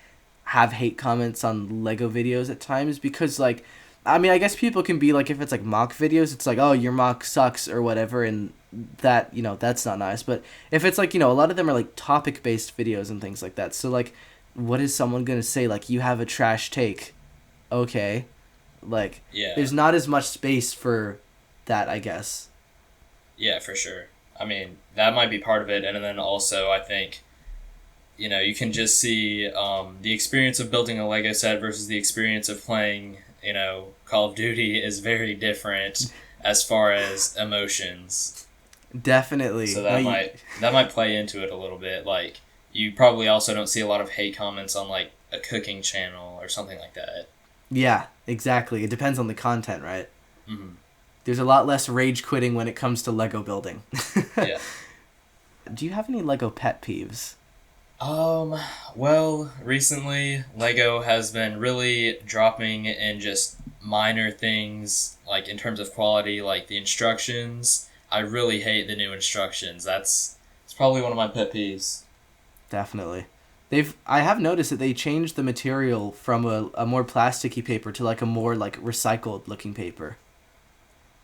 S2: have hate comments on Lego videos at times because like, I mean, I guess people can be like, if it's like mock videos, it's like, oh, your mock sucks or whatever, and that, that's not nice. But if it's like, a lot of them are like topic based videos and things like that. So like, what is someone gonna say? Like, you have a trash take, okay? Like,
S1: Yeah.
S2: there's not as much space for that, I guess.
S1: Yeah, for sure. I mean, that might be part of it, and then also I think you can just see the experience of building a Lego set versus the experience of playing, Call of Duty is very different as far as emotions.
S2: Definitely.
S1: So
S2: No,
S1: that might play into it a little bit. Like you probably also don't see a lot of hate comments on like a cooking channel or something like that.
S2: yeah, exactly. It depends on the content, right?
S1: Mm-hmm.
S2: There's a lot less rage quitting when it comes to Lego building.
S1: Yeah.
S2: Do you have any Lego pet peeves?
S1: Well, recently Lego has been really dropping in just minor things, like in terms of quality, like the instructions. I really hate the new instructions. It's probably one of my pet peeves.
S2: Definitely. I have noticed that they changed the material from a more plasticky paper to like a more like recycled looking paper.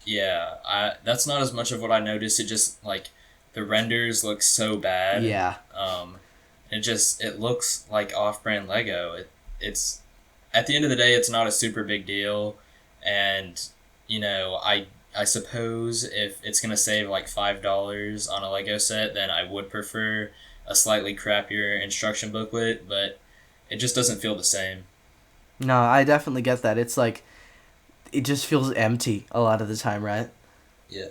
S1: Yeah, that's not as much of what I noticed. It just like the renders look so bad.
S2: Yeah.
S1: Um, it looks like off-brand Lego. It's at the end of the day, it's not a super big deal, and I suppose if it's gonna save like $5 on a Lego set, then I would prefer a slightly crappier instruction booklet, but it just doesn't feel the same.
S2: No, I definitely get that. It's like it just feels empty a lot of the time, right?
S1: Yeah,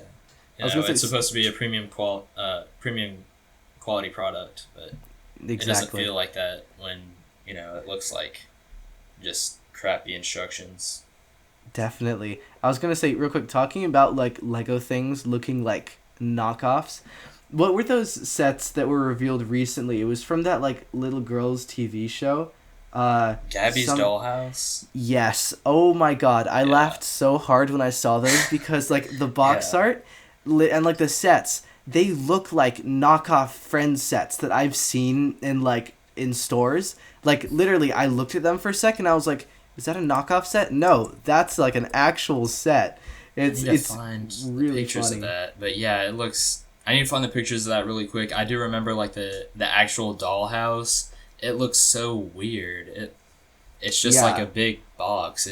S2: I was gonna
S1: it's
S2: say
S1: supposed to be a premium quality product, but it doesn't
S2: exactly.
S1: feel like that when it looks like just crappy instructions.
S2: Definitely. I was gonna say real quick, talking about like Lego things looking like knockoffs. What were those sets that were revealed recently? It was from that like little girls TV show.
S1: Gabby's
S2: Some
S1: Dollhouse.
S2: Yes. Oh my god, I
S1: Yeah,
S2: laughed so hard when I saw those because like the box
S1: yeah,
S2: art and like the sets, they look like knockoff Friends sets that I've seen in stores. Like literally, I looked at them for a second. I was like, "Is that a knockoff set?" No, that's like an actual set.
S1: I
S2: It's
S1: need to
S2: it's
S1: find the
S2: really
S1: pictures of
S2: funny.
S1: that. But yeah, it looks. I need to find the pictures of that really quick. I do remember like the actual dollhouse. It looks so weird. It's just like a
S2: Yeah.
S1: big box.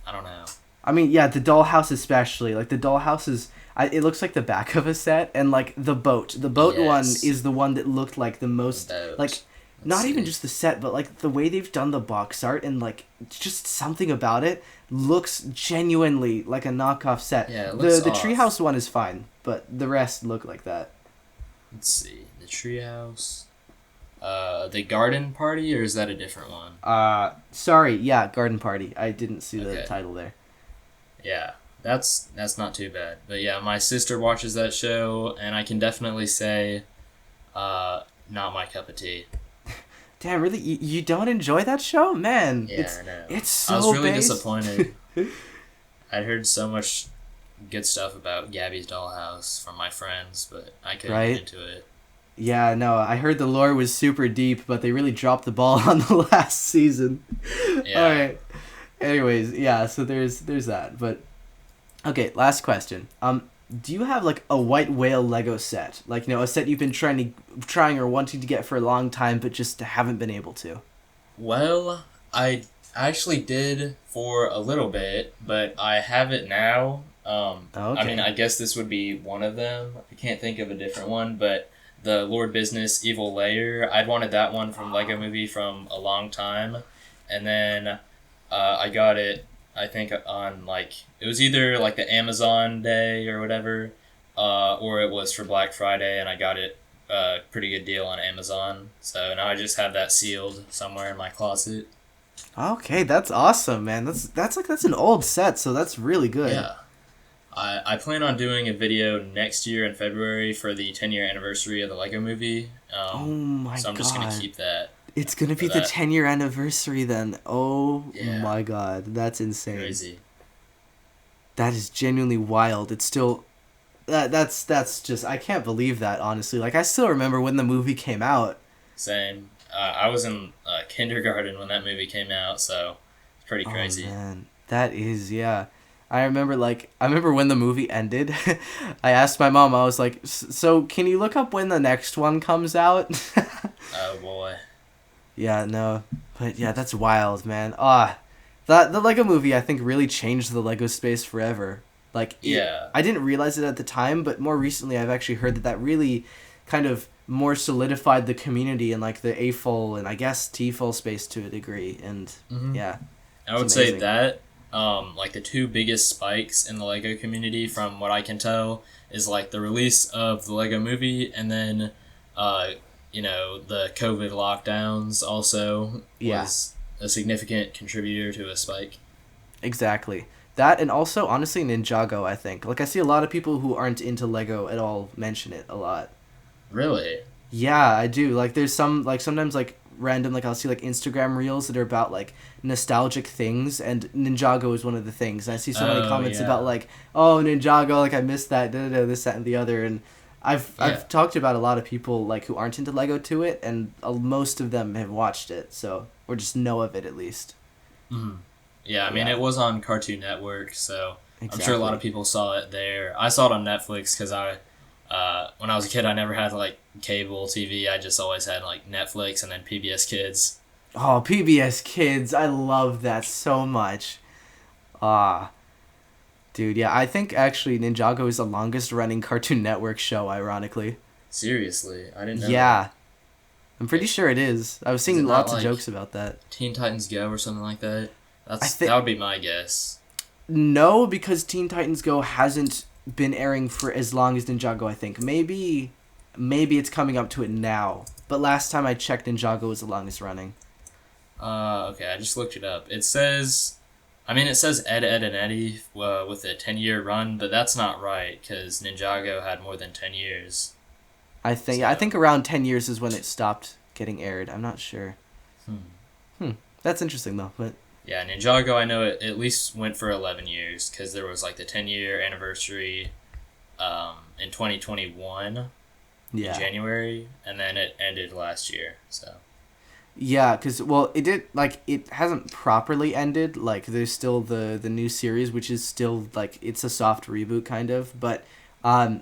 S1: I don't know.
S2: I mean, yeah, the dollhouse especially. Like the dollhouse it looks like the back of a set, and like the boat. The boat one
S1: Yes,
S2: is the one that looked like the most like,
S1: boat. Let's
S2: not even
S1: see.
S2: just the set, but like the way they've done the box art and like just something about it looks genuinely like a knockoff set.
S1: Yeah, it looks
S2: The
S1: off.
S2: treehouse one is fine, but the rest look like that.
S1: Let's see. The treehouse. The garden party, or is that a different one?
S2: Sorry, yeah, Garden Party. I didn't see the
S1: Okay.
S2: title there.
S1: Yeah, that's not too bad. But yeah, my sister watches that show, and I can definitely say, not my cup of tea.
S2: Damn, really? You don't enjoy that show? Man,
S1: Yeah, I know.
S2: it's
S1: I was
S2: so
S1: really
S2: based.
S1: disappointed. I'd heard so much good stuff about Gabby's Dollhouse from my friends, but I couldn't get
S2: Right?
S1: into it.
S2: Yeah, no, I heard the lore was super deep, but they really dropped the ball on the last season. All
S1: Yeah.
S2: right. Anyways, yeah, so there's that. But okay, last question. Do you have like a white whale Lego set? Like, a set you've been trying or wanting to get for a long time but just haven't been able to?
S1: Well, I actually did for a little bit, but I have it now. I mean,
S2: Okay.
S1: I guess this would be one of them. I can't think of a different one, but the Lord Business Evil Layer, I'd wanted that one from Lego Movie from a long time. And then I got it, I think, on like, it was either like the Amazon day or whatever, or it was for Black Friday, and I got it pretty good deal on Amazon. So now I just have that sealed somewhere in my closet.
S2: Okay, that's awesome, man. That's an old set, so that's really good.
S1: Yeah. I plan on doing a video next year in February for the 10-year anniversary of the Lego Movie.
S2: Oh my
S1: So I'm just going to
S2: god.
S1: keep that
S2: It's gonna
S1: for
S2: be the
S1: that.
S2: 10-year anniversary then. Oh
S1: Yeah.
S2: my god, that's insane.
S1: Crazy.
S2: That is genuinely wild. It's still that's just I can't believe that honestly. Like I still remember when the movie came out.
S1: Same. I was in kindergarten when that movie came out, so it's pretty
S2: Oh
S1: crazy.
S2: man, that is yeah. I remember when the movie ended. I asked my mom. I was like, "So can you look up when the next one comes out?"
S1: Oh boy.
S2: Yeah, no, but yeah, that's wild, man. That the Lego Movie I think really changed the Lego space forever.
S1: Yeah.
S2: I didn't realize it at the time, but more recently I've actually heard that really kind of more solidified the community and like the AFOL and I guess TFOL space to a degree. And
S1: Hmm.
S2: yeah,
S1: I
S2: it's
S1: would say
S2: amazing.
S1: that, like the two biggest spikes in the Lego community, from what I can tell, is like the release of the Lego Movie, and then, uh, the COVID lockdowns also
S2: Yeah,
S1: was a significant contributor to a spike.
S2: exactly. That and also honestly Ninjago. I think like I see a lot of people who aren't into Lego at all mention it a lot.
S1: Really?
S2: Yeah, I do. Like there's some like sometimes like random like I'll see like Instagram reels that are about like nostalgic things and Ninjago is one of the things. And I see so many
S1: Oh
S2: comments about
S1: yeah,
S2: like, "Oh, Ninjago, like I missed that, da, da, da, this that and the other." And
S1: yeah.
S2: I've talked about a lot of people like who aren't into Lego to it and most of them have watched it. So, or just know of it at least.
S1: Mhm. Yeah, I mean,
S2: Yeah,
S1: it was on Cartoon Network, so I'm sure a lot of
S2: exactly.
S1: people saw it there. I saw it on Netflix because when I was a kid, I never had like cable TV. I just always had like Netflix and then PBS Kids.
S2: Oh, PBS Kids. I love that so much. Ah, dude, yeah, I think actually Ninjago is the longest running Cartoon Network show, ironically.
S1: Seriously, I didn't know that.
S2: Yeah, I'm pretty sure it is. I was
S1: Is
S2: seeing
S1: it not
S2: lots of
S1: like
S2: jokes about that.
S1: Teen Titans Go or something like that?
S2: I
S1: That
S2: think
S1: would be my guess.
S2: no, because Teen Titans Go hasn't been airing for as long as Ninjago. I think maybe it's coming up to it now. But last time I checked, Ninjago was the longest running.
S1: Okay, I just looked it up. It says Ed, and Eddie with a 10-year run, but that's not right because Ninjago had more than 10 years.
S2: I
S1: So,
S2: think around 10 years is when it stopped getting aired. I'm not sure.
S1: hmm.
S2: That's interesting though. But
S1: Yeah, Ninjago, I know it at least went for 11 years because there was like the 10-year anniversary in 2021 in
S2: yeah.
S1: January, and then it ended last year. So,
S2: Yeah, because well, it did like it hasn't properly ended. Like there's still the new series, which is still like it's a soft reboot kind of. But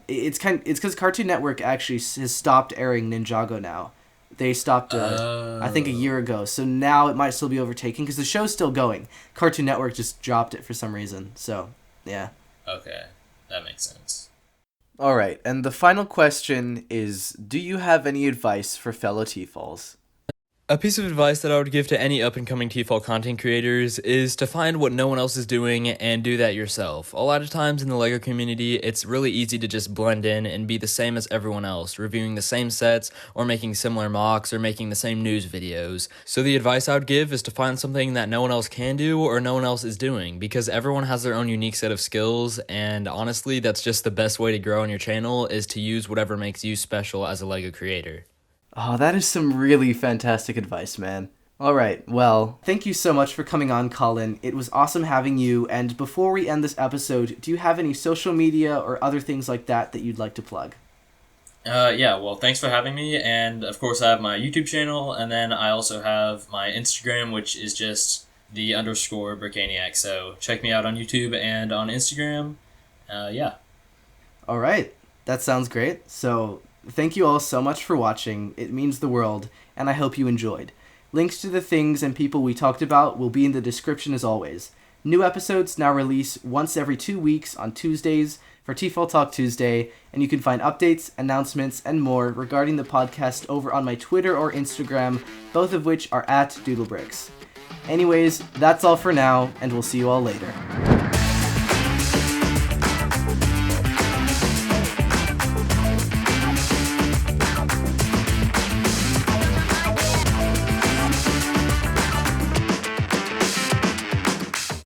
S2: it's because Cartoon Network actually has stopped airing Ninjago now. They stopped I think a
S1: oh,
S2: year ago. So now it might still be overtaken because the show's still going. Cartoon Network just dropped it for some reason. So yeah.
S1: okay, that makes sense.
S2: All right, and the final question is: do you have any advice for fellow TFOLs?
S1: A piece of advice that I would give to any up and coming TFOL content creators is to find what no one else is doing and do that yourself. A lot of times in the LEGO community, it's really easy to just blend in and be the same as everyone else, reviewing the same sets, or making similar mocks, or making the same news videos. So the advice I would give is to find something that no one else can do or no one else is doing, because everyone has their own unique set of skills, and honestly, that's just the best way to grow on your channel, is to use whatever makes you special as a LEGO creator.
S2: Oh, that is some really fantastic advice, man. All right, well, thank you so much for coming on, Colin. It was awesome having you, and before we end this episode, do you have any social media or other things like that that you'd like to plug?
S1: Yeah, well, thanks for having me, and of course I have my YouTube channel, and then I also have my Instagram, which is just the underscore Brickaniac, so check me out on YouTube and on Instagram. Yeah.
S2: All right, that sounds great. So, thank you all so much for watching. It means the world, and I hope you enjoyed. Links to the things and people we talked about will be in the description as always. New episodes now release once every 2 weeks on Tuesdays for TFOL Talk Tuesday, and you can find updates, announcements, and more regarding the podcast over on my Twitter or Instagram, both of which are at DoodleBricks. Anyways, that's all for now, and we'll see you all later.